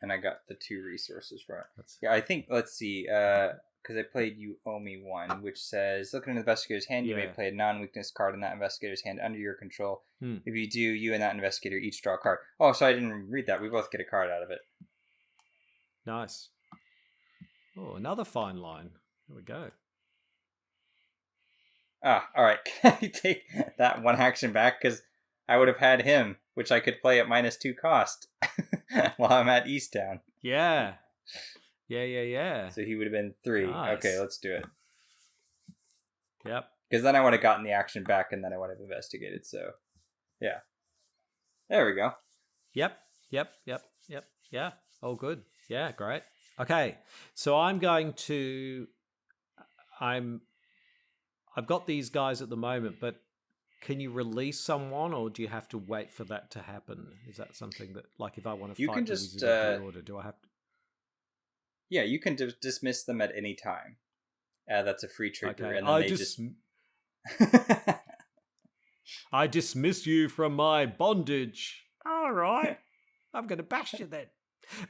Speaker 2: and I got the 2 resources right. Yeah, I think. Let's see. Because I played You Owe Me 1, which says, look in the investigator's hand, you may play a non-weakness card in that investigator's hand under your control. If you do, you and that investigator each draw a card. Oh, so I didn't read that. We both get a card out of it.
Speaker 1: Nice. Oh, another fine line. There we go.
Speaker 2: Ah, alright. Can I take that 1 action back? Because I would have had him, which I could play at -2 cost while I'm at Easttown.
Speaker 1: Yeah. Yeah.
Speaker 2: So he would have been 3.
Speaker 1: Nice.
Speaker 2: Okay, let's do it.
Speaker 1: Yep.
Speaker 2: Because then I would have gotten the action back and then I would have investigated. So, yeah. There we go.
Speaker 1: Yep. Yeah. Oh, good. Yeah, great. Okay, so I've got these guys at the moment, but can you release someone, or do you have to wait for that to happen? Is that something that, like, if I want to fight the Wizard of the Order, do I have to?
Speaker 2: Yeah, you can dismiss them at any time. That's a free trigger,
Speaker 1: okay.
Speaker 2: And then
Speaker 1: I dismiss you from my bondage. All right, I'm going to bash you then.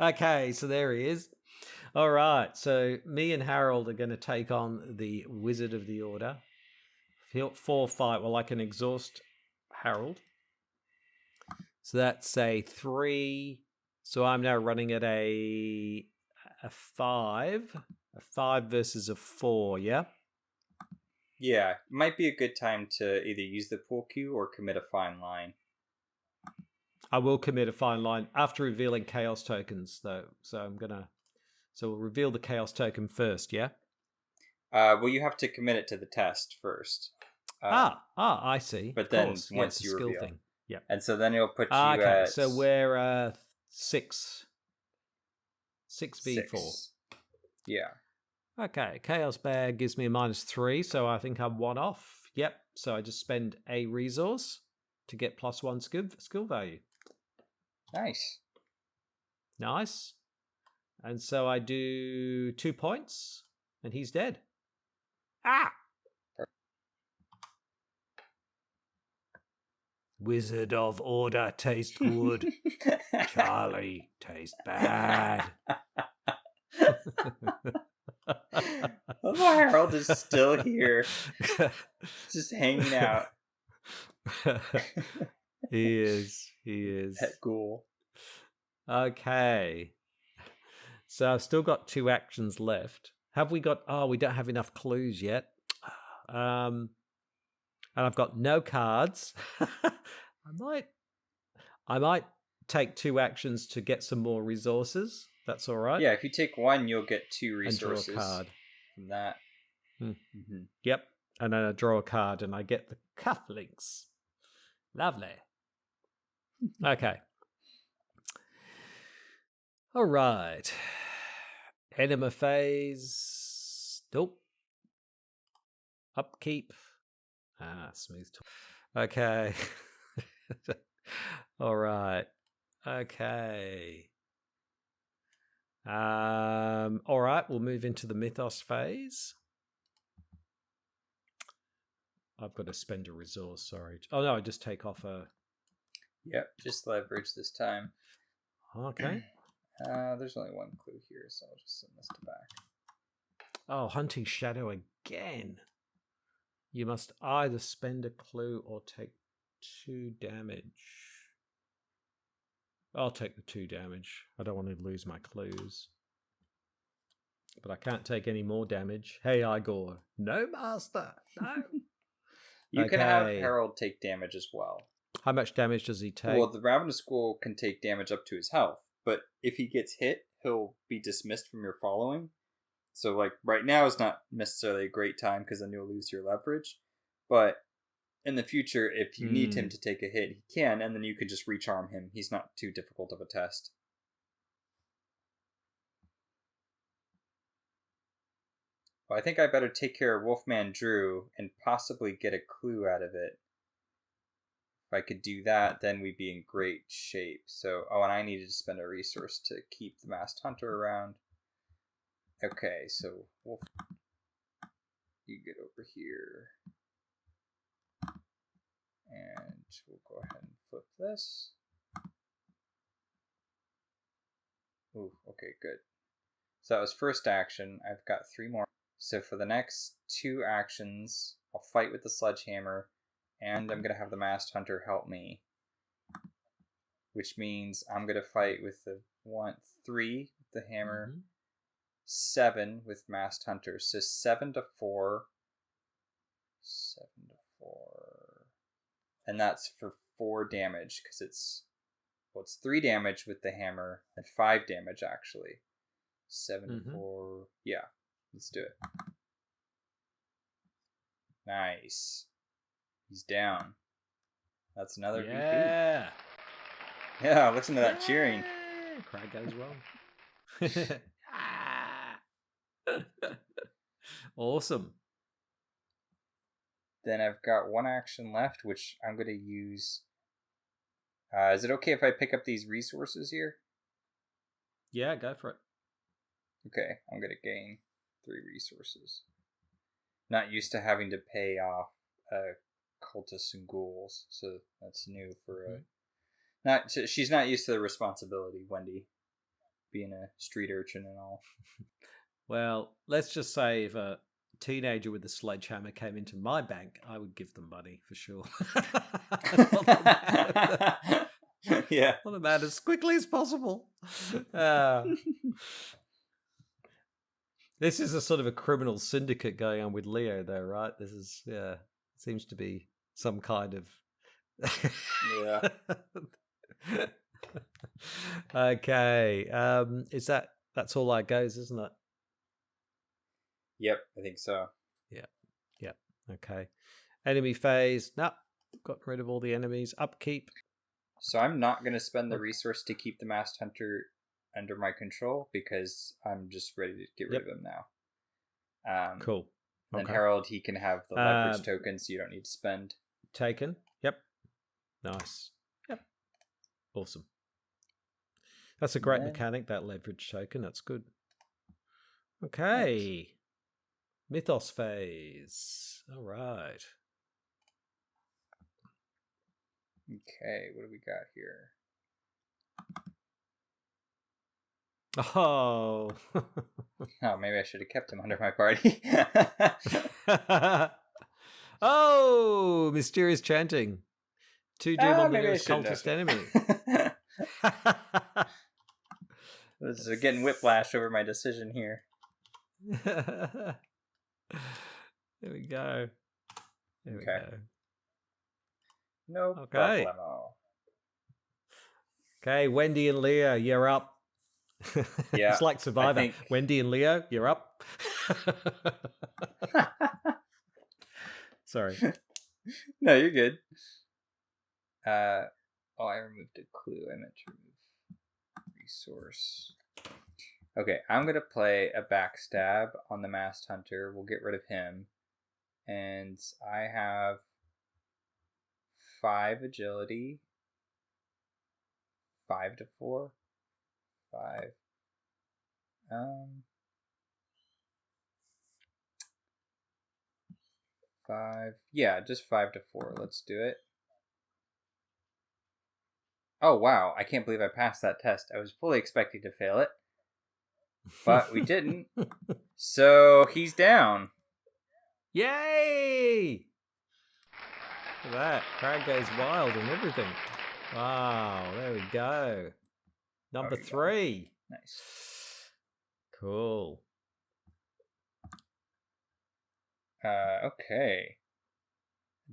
Speaker 1: Okay, so there he is. All right, so me and Harold are going to take on the Wizard of the Order. 4 fight. Well, I can exhaust Harold. So that's a 3. So I'm now running at a 5. A 5 versus a 4, yeah?
Speaker 2: Yeah, might be a good time to either use the pool cue or commit a fine line.
Speaker 1: I will commit a fine line after revealing chaos tokens, though. So we'll reveal the chaos token first, yeah?
Speaker 2: Well, you have to commit it to the test first.
Speaker 1: I see.
Speaker 2: But then once you reveal,
Speaker 1: thing. Yeah.
Speaker 2: And so then it'll put you at...
Speaker 1: So we're 6. 6v4.
Speaker 2: 6. Yeah.
Speaker 1: Okay, Chaos Bear gives me a -3, so I think I'm one off. Yep, so I just spend a resource to get +1 skill value.
Speaker 2: Nice.
Speaker 1: Nice. And so I do 2 points, and he's dead. Ah! Wizard of Order taste good. Charlie taste bad.
Speaker 2: Oh, Harold is still here, just hanging out.
Speaker 1: He is.
Speaker 2: Pet ghoul.
Speaker 1: Okay. So I've still got 2 actions left. Have we got... Oh, we don't have enough clues yet. And I've got no cards. I might take 2 actions to get some more resources. That's all right.
Speaker 2: Yeah, if you take 1, you'll get 2 resources
Speaker 1: and draw a card
Speaker 2: from that.
Speaker 1: Mm-hmm. Yep. And then I draw a card and I get the cufflinks. Lovely. Okay. All right. Enema phase. Nope. Upkeep. Smooth. Okay. All right. Okay. All right. We'll move into the Mythos phase. I've got to spend a resource. Sorry. Oh no, I just take off a.
Speaker 2: Yep, just leverage this time.
Speaker 1: Okay.
Speaker 2: There's only 1 clue here, so I'll just send this to back.
Speaker 1: Oh, Hunting Shadow again. You must either spend a clue or take 2 damage. I'll take the 2 damage. I don't want to lose my clues. But I can't take any more damage. Hey, Igor. No, Master. No.
Speaker 2: You can have Harold take damage as well.
Speaker 1: How much damage does he take?
Speaker 2: Well, the Ravenous Ghoul can take damage up to his health, but if he gets hit, he'll be dismissed from your following. So, like, right now is not necessarily a great time because then you'll lose your leverage. But in the future, if you need him to take a hit, he can, and then you can just recharm him. He's not too difficult of a test. Well, I think I better take care of Wolfman Drew and possibly get a clue out of it. If I could do that, then we'd be in great shape. So, and I needed to spend a resource to keep the Masked Hunter around. Okay, so Wolf, you get over here. And we'll go ahead and flip this. Ooh, okay, good. So that was first action. I've got 3 more. So for the next 2 actions, I'll fight with the sledgehammer, and I'm going to have the Masked Hunter help me. Which means I'm going to fight with the 3 with the hammer, 7 with Masked Hunter. So 7 to 4. 7 to 4. And that's for 4 damage, because it's 3 damage with the hammer, and 5 damage actually. 7 to 4. Yeah. Let's do it. Nice. He's down. That's another VP. Yeah, listen to that cheering.
Speaker 1: Crowd goes well. Awesome.
Speaker 2: Then I've got 1 action left, which I'm going to use. Is it okay if I pick up these resources here?
Speaker 1: Yeah, go for it.
Speaker 2: Okay, I'm going to gain 3 resources. Not used to having to pay off cultists and ghouls, so that's new for she's not used to the responsibility, Wendy, being a street urchin and all.
Speaker 1: Well, let's just say if a teenager with a sledgehammer came into my bank, I would give them money for sure.
Speaker 2: Yeah,
Speaker 1: want them out as quickly as possible. This is a sort of a criminal syndicate going on with Leo, though, right? This is, seems to be some kind of.
Speaker 2: Yeah.
Speaker 1: Okay. That's all that goes, isn't it?
Speaker 2: Yep, I think so.
Speaker 1: Yeah. Okay. Enemy phase. Nope. Got rid of all the enemies. Upkeep.
Speaker 2: So I'm not going to spend the resource to keep the Masked Hunter under my control because I'm just ready to get rid of him now.
Speaker 1: Cool.
Speaker 2: Then
Speaker 1: Okay.
Speaker 2: Herald, he can have the leverage token, so you don't need to spend.
Speaker 1: Taken. Yep. Nice. Yep. Awesome. That's a great mechanic, that leverage token. That's good. Okay. Thanks. Mythos phase. All right.
Speaker 2: Okay, what do we got here?
Speaker 1: Oh.
Speaker 2: Oh, maybe I should have kept him under my party.
Speaker 1: Oh, mysterious chanting. 2 doom on the nearest cultist enemy.
Speaker 2: This is getting whiplash over my decision here.
Speaker 1: There we go. There we go.
Speaker 2: No problemo.
Speaker 1: Okay, Wendy and Leo, you're up.
Speaker 2: Yeah,
Speaker 1: it's like Survivor. Wendy and Leo, you're up. Sorry.
Speaker 2: No, you're good. I removed a clue. I meant to remove resource. Okay, I'm going to play a backstab on the Masked Hunter. We'll get rid of him. And I have 5 agility. 5 to 4. 5. 5. Yeah, just 5 to 4. Let's do it. Oh, wow. I can't believe I passed that test. I was fully expecting to fail it. But we didn't. So he's down.
Speaker 1: Yay! Look at that. Crowd goes wild and everything. Wow, there we go. Number 3.
Speaker 2: Nice.
Speaker 1: Cool.
Speaker 2: Okay.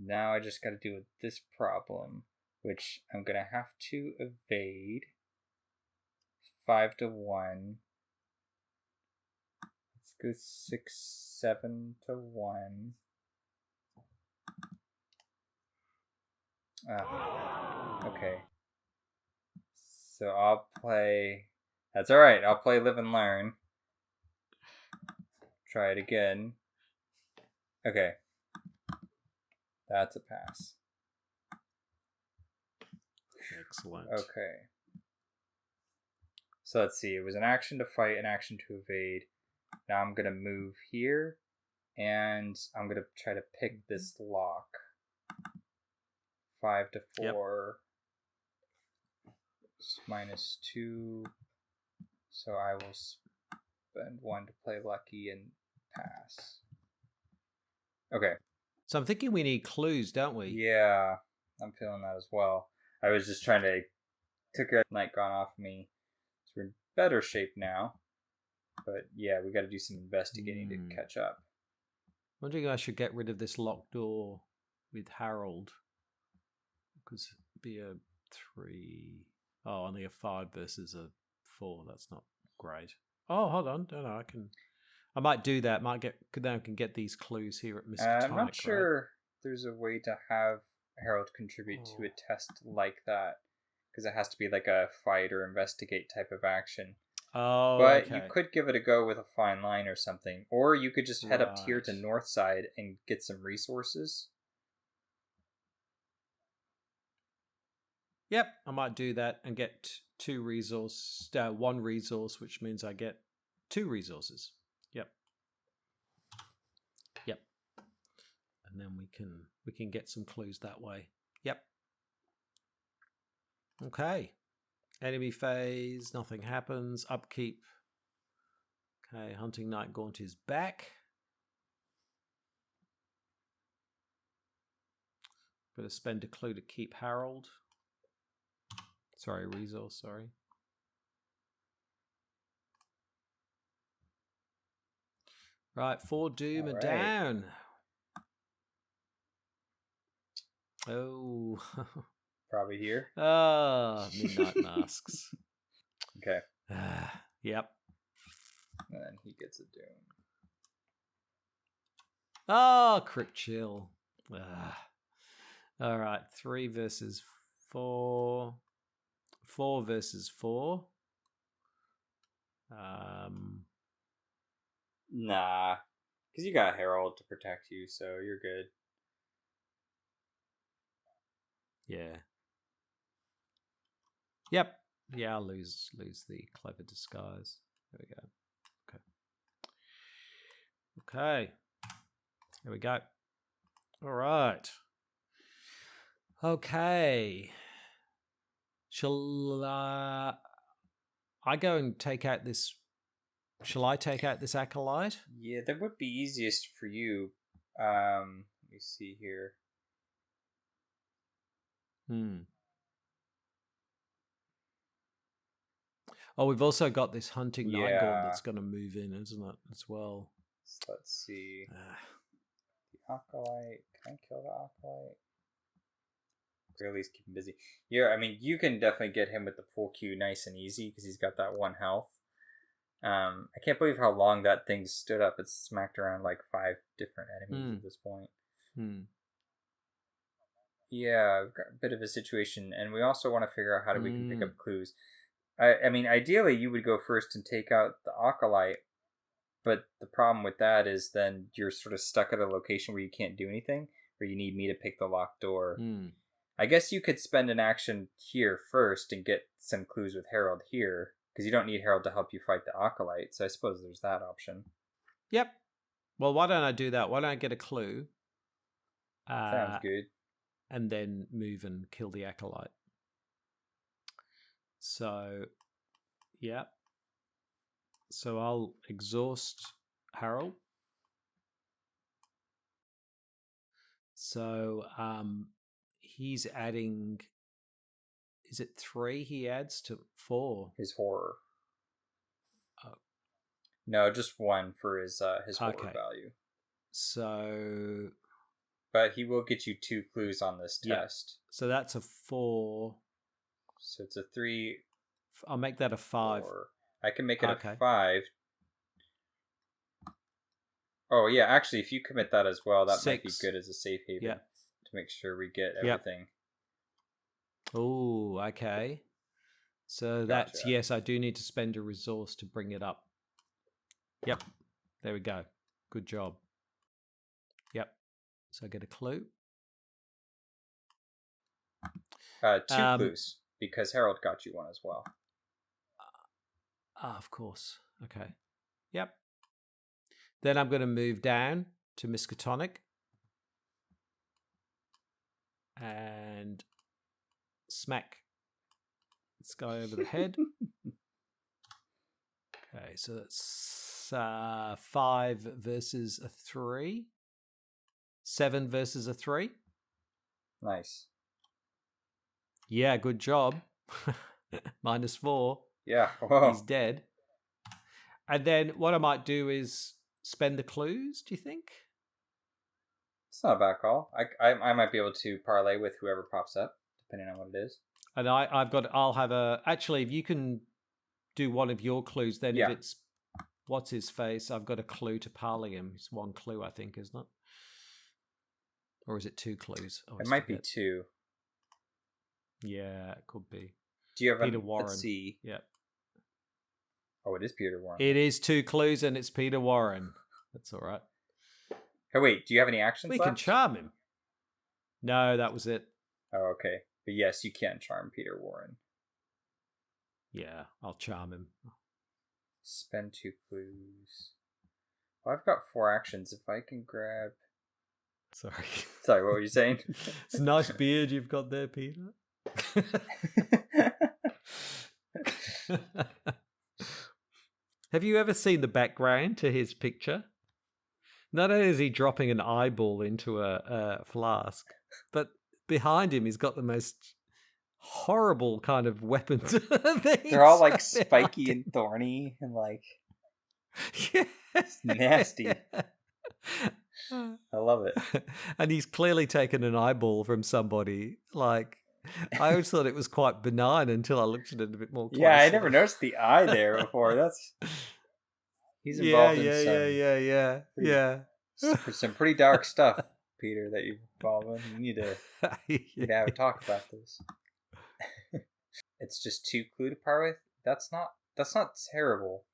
Speaker 2: Now I just got to deal with this problem, which I'm going to have to evade. 5 to 1. Let's go 6, 7 to 1. Okay. So I'll play... That's alright, I'll play Live and Learn. Try it again. Okay. That's a pass.
Speaker 1: Excellent.
Speaker 2: Okay. So let's see. It was an action to fight, an action to evade. Now I'm going to move here, and I'm going to try to pick this lock. 5 to 4. Yep. -2. So I will spend 1 to play lucky and pass. Okay.
Speaker 1: So I'm thinking we need clues, don't we?
Speaker 2: Yeah, I'm feeling that as well. I was just trying to... Took a night gone off me. So we're in better shape now. But yeah, we got to do some investigating to catch up.
Speaker 1: I'm wondering if I should get rid of this locked door with Harold. Because it'd be a 3... Oh, only a 5 versus a 4. That's not great. Oh, hold on. No, I might do that. Then I can get these clues here at Mr.
Speaker 2: I'm not sure there's a way to have Harold contribute to a test like that. Because it has to be like a fight or investigate type of action.
Speaker 1: Oh,
Speaker 2: but you could give it a go with a fine line or something. Or you could just head up here to North Side and get some resources.
Speaker 1: Yep, I might do that and get 1 resource, which means I get 2 resources. Yep. And then we can get some clues that way. Yep. Okay. Enemy phase, nothing happens. Upkeep. Okay, Hunting Knight Gaunt is back. Better spend a clue to keep Harold. Sorry, resource, sorry. Right, 4 doom and down. Oh.
Speaker 2: Probably here.
Speaker 1: Midnight Masks.
Speaker 2: Okay.
Speaker 1: Yep.
Speaker 2: And then he gets a doom.
Speaker 1: Crypt Chill. All right, 3 versus 4. 4 versus 4.
Speaker 2: Nah. Because you got Harold to protect you, so you're good.
Speaker 1: Yeah. Yep. Yeah, I'll lose the clever disguise. There we go. Okay. There we go. All right. Okay. Shall I go and take out this? Shall I take out this acolyte?
Speaker 2: Yeah, that would be easiest for you. Let me see here.
Speaker 1: Oh, we've also got this hunting Nightgaunt
Speaker 2: Yeah.
Speaker 1: that's going to move in, isn't it, as well?
Speaker 2: So let's see. The acolyte. Can I kill the acolyte? Or at least keep him busy. Yeah, I mean, you can definitely get him with the full Q nice and easy because he's got that 1 health. I can't believe how long that thing stood up. It's smacked around like 5 different enemies at this point. Yeah, I've got a bit of a situation, and we also want to figure out how we can pick up clues. I mean, ideally, you would go first and take out the acolyte, but the problem with that is then you're sort of stuck at a location where you can't do anything, where you need me to pick the locked door. I guess you could spend an action here first and get some clues with Harold here, because you don't need Harold to help you fight the acolyte, so I suppose there's that option.
Speaker 1: Yep. Well, why don't I do that? Why don't I get a clue?
Speaker 2: Sounds good.
Speaker 1: And then move and kill the acolyte. So, yeah. So I'll exhaust Harold. So he's adding, is it 3 he adds to 4?
Speaker 2: His horror.
Speaker 1: Oh.
Speaker 2: No, just 1 for his horror value.
Speaker 1: So...
Speaker 2: But he will get you 2 clues on this test.
Speaker 1: So that's a 4.
Speaker 2: So it's a 3.
Speaker 1: I'll make that a 5.
Speaker 2: 4. I can make it a 5. Oh, yeah, actually, if you commit that as well, that
Speaker 1: 6.
Speaker 2: might be good as a safe haven to make sure we get everything.
Speaker 1: Oh, okay. So that's, yes, I do need to spend a resource to bring it up. Yep. There we go. Good job. Yep. So I get a clue.
Speaker 2: 2 clues, because Harold got you 1 as well.
Speaker 1: Of course. Okay. Yep. Then I'm going to move down to Miskatonic. And smack this guy over the head. Okay, so that's 5 versus a 3. 7 versus a 3.
Speaker 2: Nice.
Speaker 1: Yeah, good job. -4.
Speaker 2: Yeah. Whoa.
Speaker 1: He's dead. And then what I might do is spend the clues, do you think?
Speaker 2: It's not a bad call. I might be able to parlay with whoever pops up, depending on what it is.
Speaker 1: And I'll have a... Actually, if you can do one of your clues, then if it's... What's his face? I've got a clue to parlay him. It's 1 clue, I think, isn't it? Or is it 2 clues?
Speaker 2: It might be 2.
Speaker 1: Yeah, it could be.
Speaker 2: Do you have
Speaker 1: Peter Warren?
Speaker 2: Let's see.
Speaker 1: Yeah.
Speaker 2: Oh, it is Peter Warren.
Speaker 1: It is 2 clues, and it's Peter Warren. That's all right.
Speaker 2: Hey, wait, do you have any actions left?
Speaker 1: We can charm him. No, that was it.
Speaker 2: Oh, okay. But yes, you can charm Peter Warren.
Speaker 1: Yeah, I'll charm him.
Speaker 2: Spend 2 clues. Well, I've got 4 actions. If I can grab... Sorry, what were you saying?
Speaker 1: It's a nice beard you've got there, Peter. Have you ever seen the background to his picture? Not only is he dropping an eyeball into a flask, but behind him he's got the most horrible kind of weapons.
Speaker 2: They're all like spiky and thorny and like nasty. I love it.
Speaker 1: And he's clearly taken an eyeball from somebody. Like, I always thought it was quite benign until I looked at it a bit more closely.
Speaker 2: Yeah, I never noticed the eye there before. He's involved
Speaker 1: in
Speaker 2: some pretty dark stuff, Peter, that you're involved in. You need to have a talk about this. It's just 2 clue to par with. That's not terrible.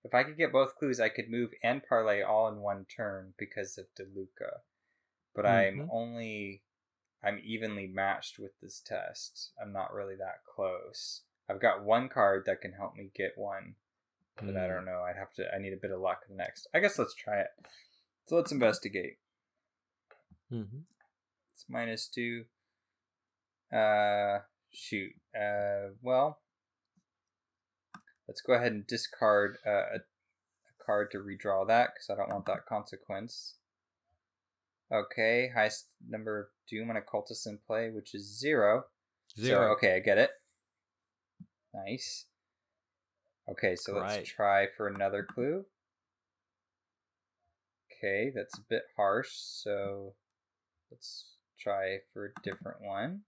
Speaker 2: If I could get both clues, I could move and parlay all in one turn because of DeLuca. But I'm evenly matched with this test. I'm not really that close. I've got one card that can help me get one, but I don't know. I need a bit of luck next. I guess let's try it. So let's investigate. It's -2. Shoot. Well, let's go ahead and discard a card to redraw that because I don't want that consequence. Okay, highest number of doom on a cultist in play, which is 0. So, okay, I get it. Nice. Okay, so let's try for another clue. Okay, that's a bit harsh, so let's try for a different one.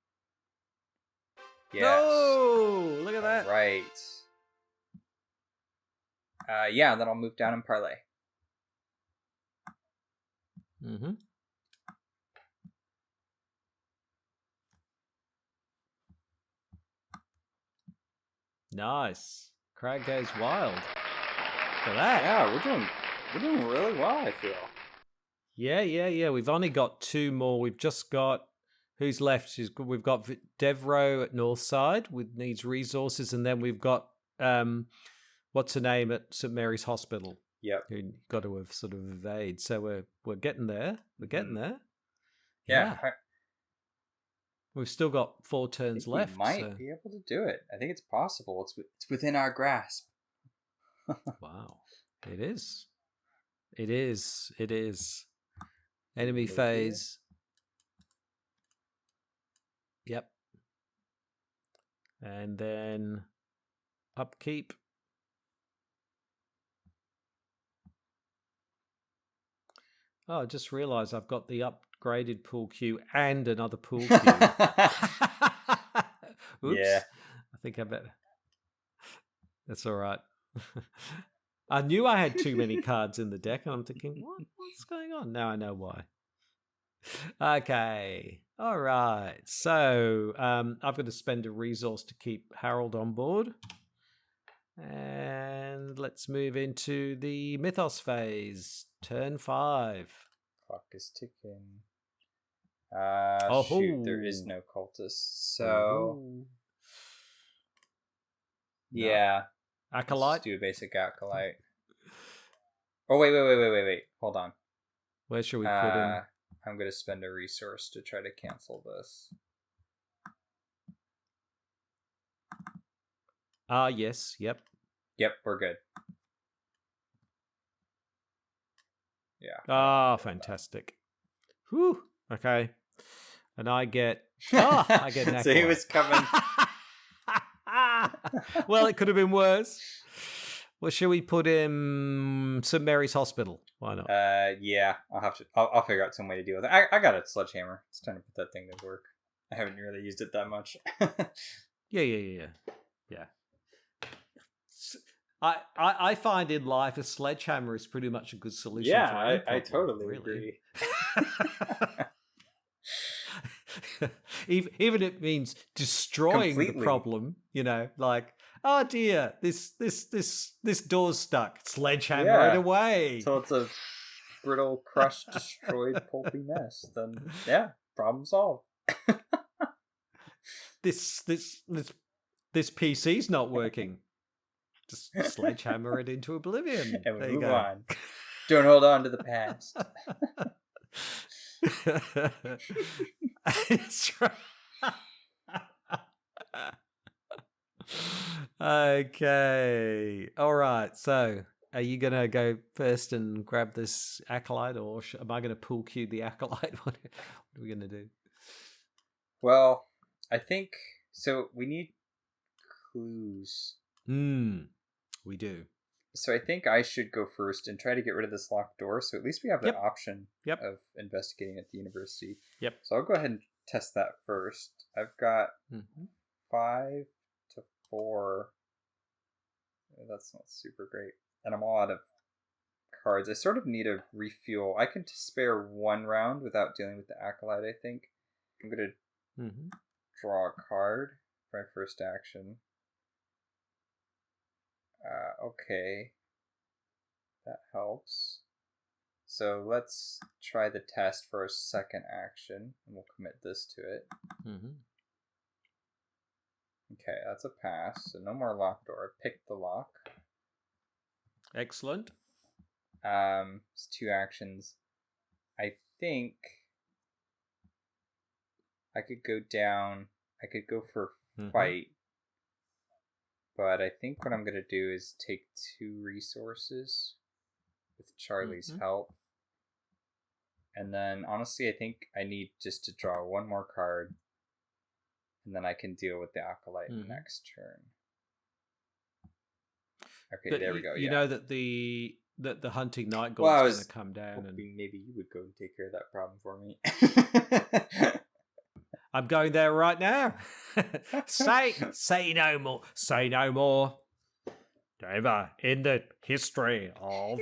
Speaker 2: Yes.
Speaker 1: Oh, look at that.
Speaker 2: Right. Yeah, then I'll move down and parlay.
Speaker 1: Nice. Crag goes wild. Look at that.
Speaker 2: Yeah, we're doing really well, I feel.
Speaker 1: Yeah. We've only got 2 more. We've just got who's left? We've got Devro at Northside with needs resources, and then we've got what's her name at St Mary's Hospital.
Speaker 2: Yep.
Speaker 1: Who got to have sort of evade. So we're getting there. We're getting there.
Speaker 2: Yeah.
Speaker 1: We've still got 4 turns left.
Speaker 2: We might be able to do it. I think it's possible. It's within our grasp.
Speaker 1: Wow. It is. It is. It is. Enemy phase. Yep. And then upkeep. Oh, I just realized I've got the upgraded pool queue and another pool queue. Oops.
Speaker 2: Yeah.
Speaker 1: I think I better. That's all right. I knew I had too many cards in the deck, and I'm thinking, what's going on? Now I know why. Okay. All right. So I've got to spend a resource to keep Harold on board. And let's move into the Mythos phase. Turn 5.
Speaker 2: Clock is ticking. Shoot, there is no cultist. So, yeah.
Speaker 1: Acolyte?
Speaker 2: Let's do a basic Acolyte. Oh, wait. Hold on.
Speaker 1: Where should we put him?
Speaker 2: I'm going to spend a resource to try to cancel this.
Speaker 1: Yes. Yep,
Speaker 2: we're good.
Speaker 1: Yeah. Fantastic. Whew. Okay. And I get an Acolyte.
Speaker 2: So he was coming.
Speaker 1: Well, it could have been worse. Well, should we put him St Mary's Hospital? Why not?
Speaker 2: Yeah, I'll figure out some way to deal with it. I got a sledgehammer. It's time to put that thing to work. I haven't really used it that much.
Speaker 1: Yeah. I find in life a sledgehammer is pretty much a good solution.
Speaker 2: Yeah,
Speaker 1: for
Speaker 2: I totally agree.
Speaker 1: Even it means destroying the problem, like, oh dear, this door's stuck. Sledgehammer it away.
Speaker 2: So it's a brittle, crushed, destroyed, pulpy mess. Then yeah, problem solved.
Speaker 1: This PC's not working. Just sledgehammer it into oblivion.
Speaker 2: And we move on. Don't hold on to the past.
Speaker 1: That's right. Okay. All right. So, are you going to go first and grab this Acolyte, or am I going to pool queue the Acolyte? What are we going to do?
Speaker 2: Well, I think so. We need clues.
Speaker 1: We do.
Speaker 2: So I think I should go first and try to get rid of this locked door. So at least we have the option of investigating at the university.
Speaker 1: Yep.
Speaker 2: So I'll go ahead and test that first. I've got 5 to 4. That's not super great. And I'm all out of cards. I sort of need a refuel. I can spare 1 round without dealing with the Acolyte, I think. I'm going to draw a card for my first action. Okay. that helps. So let's try the test for a second action, and we'll commit this to it.
Speaker 1: Mm-hmm.
Speaker 2: Okay, that's a pass. So no more lock door. Pick the lock.
Speaker 1: Excellent.
Speaker 2: It's 2 actions. I think I could go down. I could go for fight. But I think what I'm going to do is take 2 resources with Charlie's help. And then, honestly, I think I need just to draw 1 more card. And then I can deal with the Acolyte next turn. Okay,
Speaker 1: but
Speaker 2: there we go.
Speaker 1: You know that the Hunting Night
Speaker 2: Well,
Speaker 1: Gaunt's going to come down. And
Speaker 2: maybe you would go and take care of that problem for me.
Speaker 1: I'm going there right now. Say no more. Say no more. Never in the history of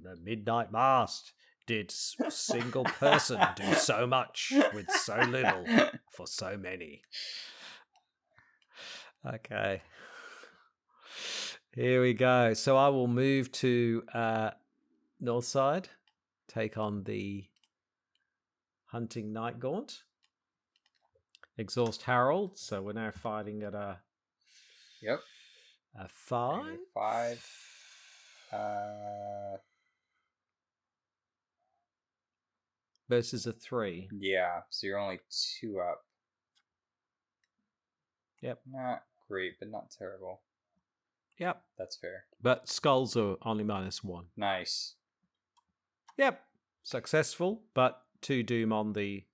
Speaker 1: the Midnight Mast did single person do so much with so little for so many. Okay. Here we go. So I will move to north side, take on the Hunting Night Gaunt. Exhaust Harold. So we're now fighting at a...
Speaker 2: Yep.
Speaker 1: A 5?
Speaker 2: 5.
Speaker 1: Versus a 3.
Speaker 2: Yeah, so you're only 2 up.
Speaker 1: Yep.
Speaker 2: Not great, but not terrible.
Speaker 1: Yep.
Speaker 2: That's fair.
Speaker 1: But skulls are only -1.
Speaker 2: Nice.
Speaker 1: Yep. Successful, but 2 doom on the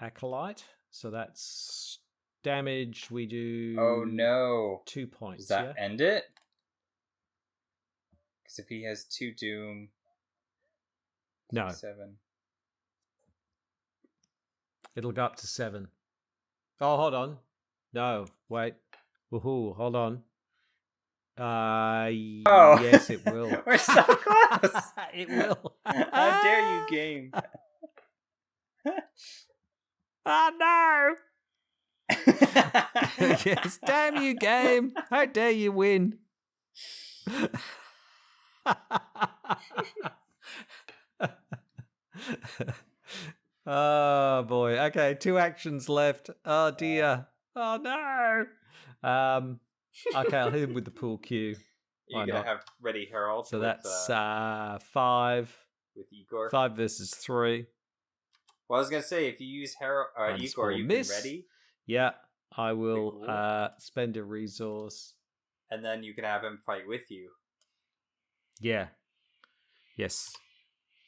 Speaker 1: Acolyte. So that's damage. We do...
Speaker 2: Oh, no.
Speaker 1: 2 points.
Speaker 2: Does that end it? Because if he has 2 doom...
Speaker 1: No.
Speaker 2: 7.
Speaker 1: It'll go up to 7. Oh, hold on. No, wait. Woohoo, hold on. Yes, it will.
Speaker 2: We're so close.
Speaker 1: It will.
Speaker 2: How dare you, game?
Speaker 1: Oh, no. Yes, damn you, game. How dare you win? Oh boy. Okay, 2 actions left. Oh dear. Oh no. Okay, I'll hit him with the pool cue.
Speaker 2: You're gonna have ready Harold.
Speaker 1: So that's 5
Speaker 2: with Igor.
Speaker 1: 5 versus 3.
Speaker 2: Well, I was gonna say if you use Harold Igor, you can ready.
Speaker 1: Yeah, I will spend a resource,
Speaker 2: and then you can have him fight with you.
Speaker 1: Yeah. Yes.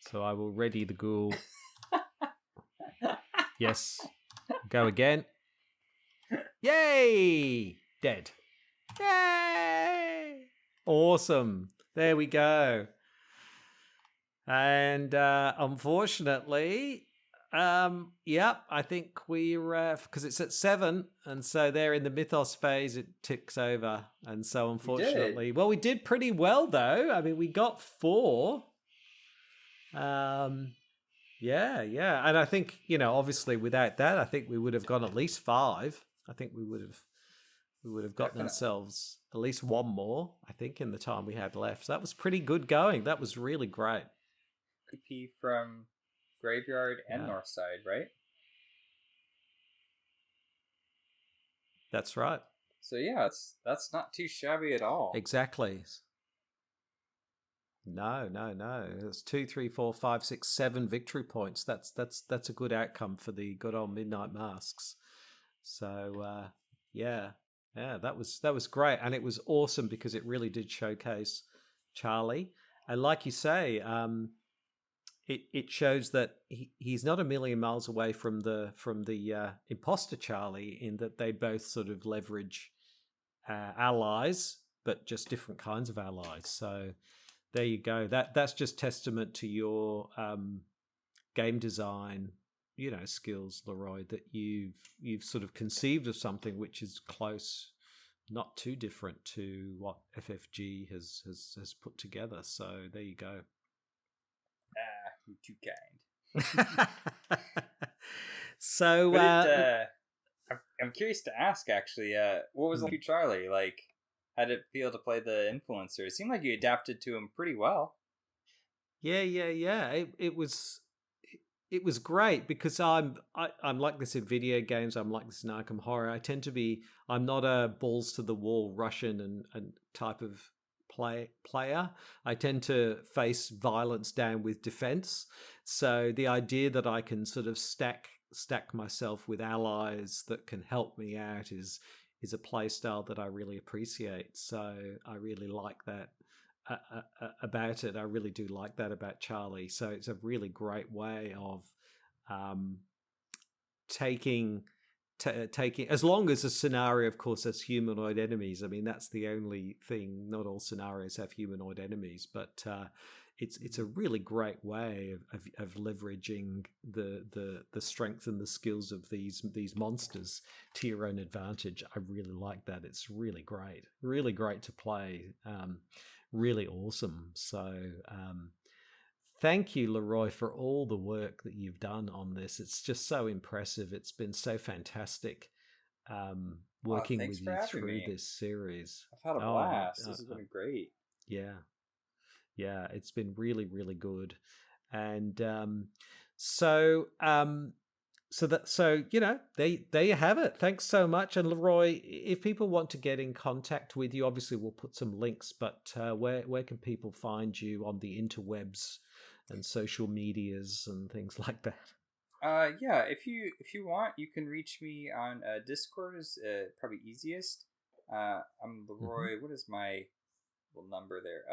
Speaker 1: So I will ready the ghoul. Yes. Go again. Yay! Dead. Yay! Awesome. There we go. And unfortunately, yep, I think we're because it's at 7, and so they're in the mythos phase. It ticks over, and so unfortunately, we did pretty well though. I mean, we got 4. Yeah, and I think obviously without that, I think we would have gone at least 5. I think we would have gotten ourselves at least 1 more. I think in the time we had left, so that was pretty good going. That was really great.
Speaker 2: PP from Graveyard and Northside, right?
Speaker 1: That's right.
Speaker 2: So yeah, that's not too shabby at all.
Speaker 1: Exactly. No. It's 2, 3, 4, 5, 6, 7 victory points. That's a good outcome for the good old Midnight Masks. So yeah, that was great, and it was awesome because it really did showcase Charlie. And like you say, it shows that he's not a million miles away from the imposter Charlie, in that they both sort of leverage allies, but just different kinds of allies. So there you go. That's just testament to your game design, skills, LaRoix, that you've sort of conceived of something which is close, not too different to what FFG has put together. So there you go.
Speaker 2: You're too kind.
Speaker 1: So
Speaker 2: I'm curious to ask, actually, what was like Charlie like? How did it feel to play the influencer? It seemed like you adapted to him pretty well.
Speaker 1: Yeah. It was great because I'm like this in video games. I'm like this in Arkham Horror. I'm not a balls to the wall Russian and type of player. I tend to face violence down with defense. So the idea that I can sort of stack myself with allies that can help me out is a play style that I really appreciate. So I really like that about it. I really do like that about Charlie. So it's a really great way of taking, as long as a scenario, of course, has humanoid enemies. I mean, that's the only thing. Not all scenarios have humanoid enemies, but it's a really great way of leveraging the strength and the skills of these monsters to your own advantage. I really like that. It's really great to play. Really awesome. So thank you, LaRoix, for all the work that you've done on this. It's just so impressive. It's been so fantastic working with you through this series.
Speaker 2: I've had a blast. This has been great.
Speaker 1: Yeah, it's been really, really good. And so you know, there you have it. Thanks so much. And LaRoix, if people want to get in contact with you, obviously we'll put some links, but where can people find you on the interwebs and social medias and things like that?
Speaker 2: Yeah, if you want, you can reach me on Discord is probably easiest. I'm LaRoix. What is my little number there?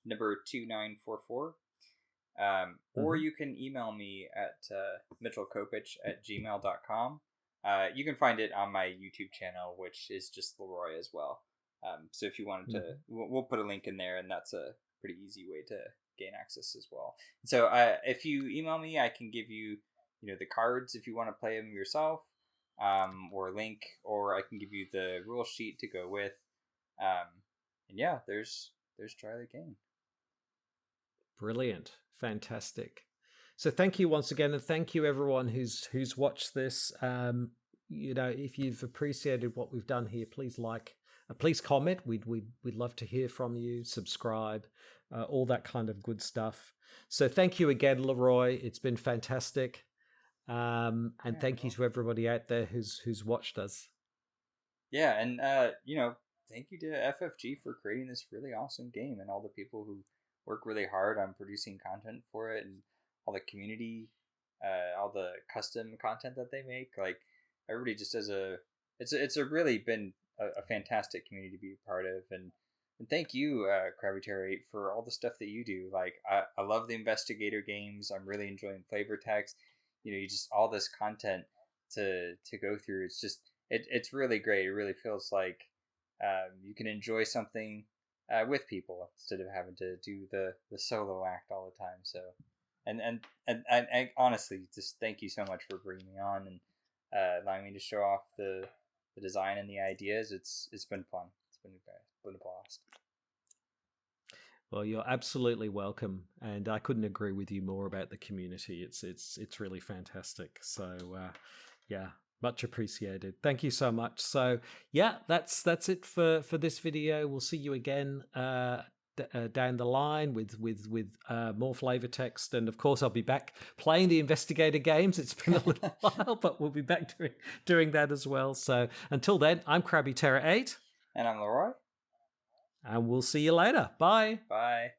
Speaker 2: Number 2944. Or you can email me at mitchellkopich@gmail.com. You can find it on my YouTube channel, which is just LaRoix as well. So if you wanted to, we'll put a link in there, and that's a pretty easy way to gain access as well. So if you email me, I can give you, the cards if you want to play them yourself, or a link, or I can give you the rule sheet to go with. And yeah, there's Charlie Kane.
Speaker 1: Brilliant. Fantastic. So thank you once again, and thank you everyone who's watched this. If you've appreciated what we've done here, please please comment. We'd love to hear from you. Subscribe, all that kind of good stuff. So thank you again, LaRoix. It's been fantastic. And thank you to everybody out there who's watched us.
Speaker 2: Yeah, and thank you to FFG for creating this really awesome game, and all the people who work really hard on producing content for it, and all the community, all the custom content that they make. Like, everybody just does it's a really been a fantastic community to be a part of, and thank you, CrabbyTerror8, for all the stuff that you do. Like, I love the investigator games. I'm really enjoying flavor text. You just all this content to go through. It's just it's really great. It really feels like you can enjoy something with people instead of having to do the solo act all the time. So, and honestly, just thank you so much for bringing me on and allowing me to show off the design and the ideas. It's been fun. It's been a blast.
Speaker 1: Well, you're absolutely welcome, and I couldn't agree with you more about the community. It's really fantastic. So, yeah. Much appreciated. Thank you so much. So yeah, that's it for this video. We'll see you again down the line with more flavor text, and of course I'll be back playing the investigator games. It's been a little while, but we'll be back doing that as well. So until then, I'm CrabbyTerror8,
Speaker 2: and I'm LaRoix,
Speaker 1: and we'll see you later. Bye.
Speaker 2: Bye.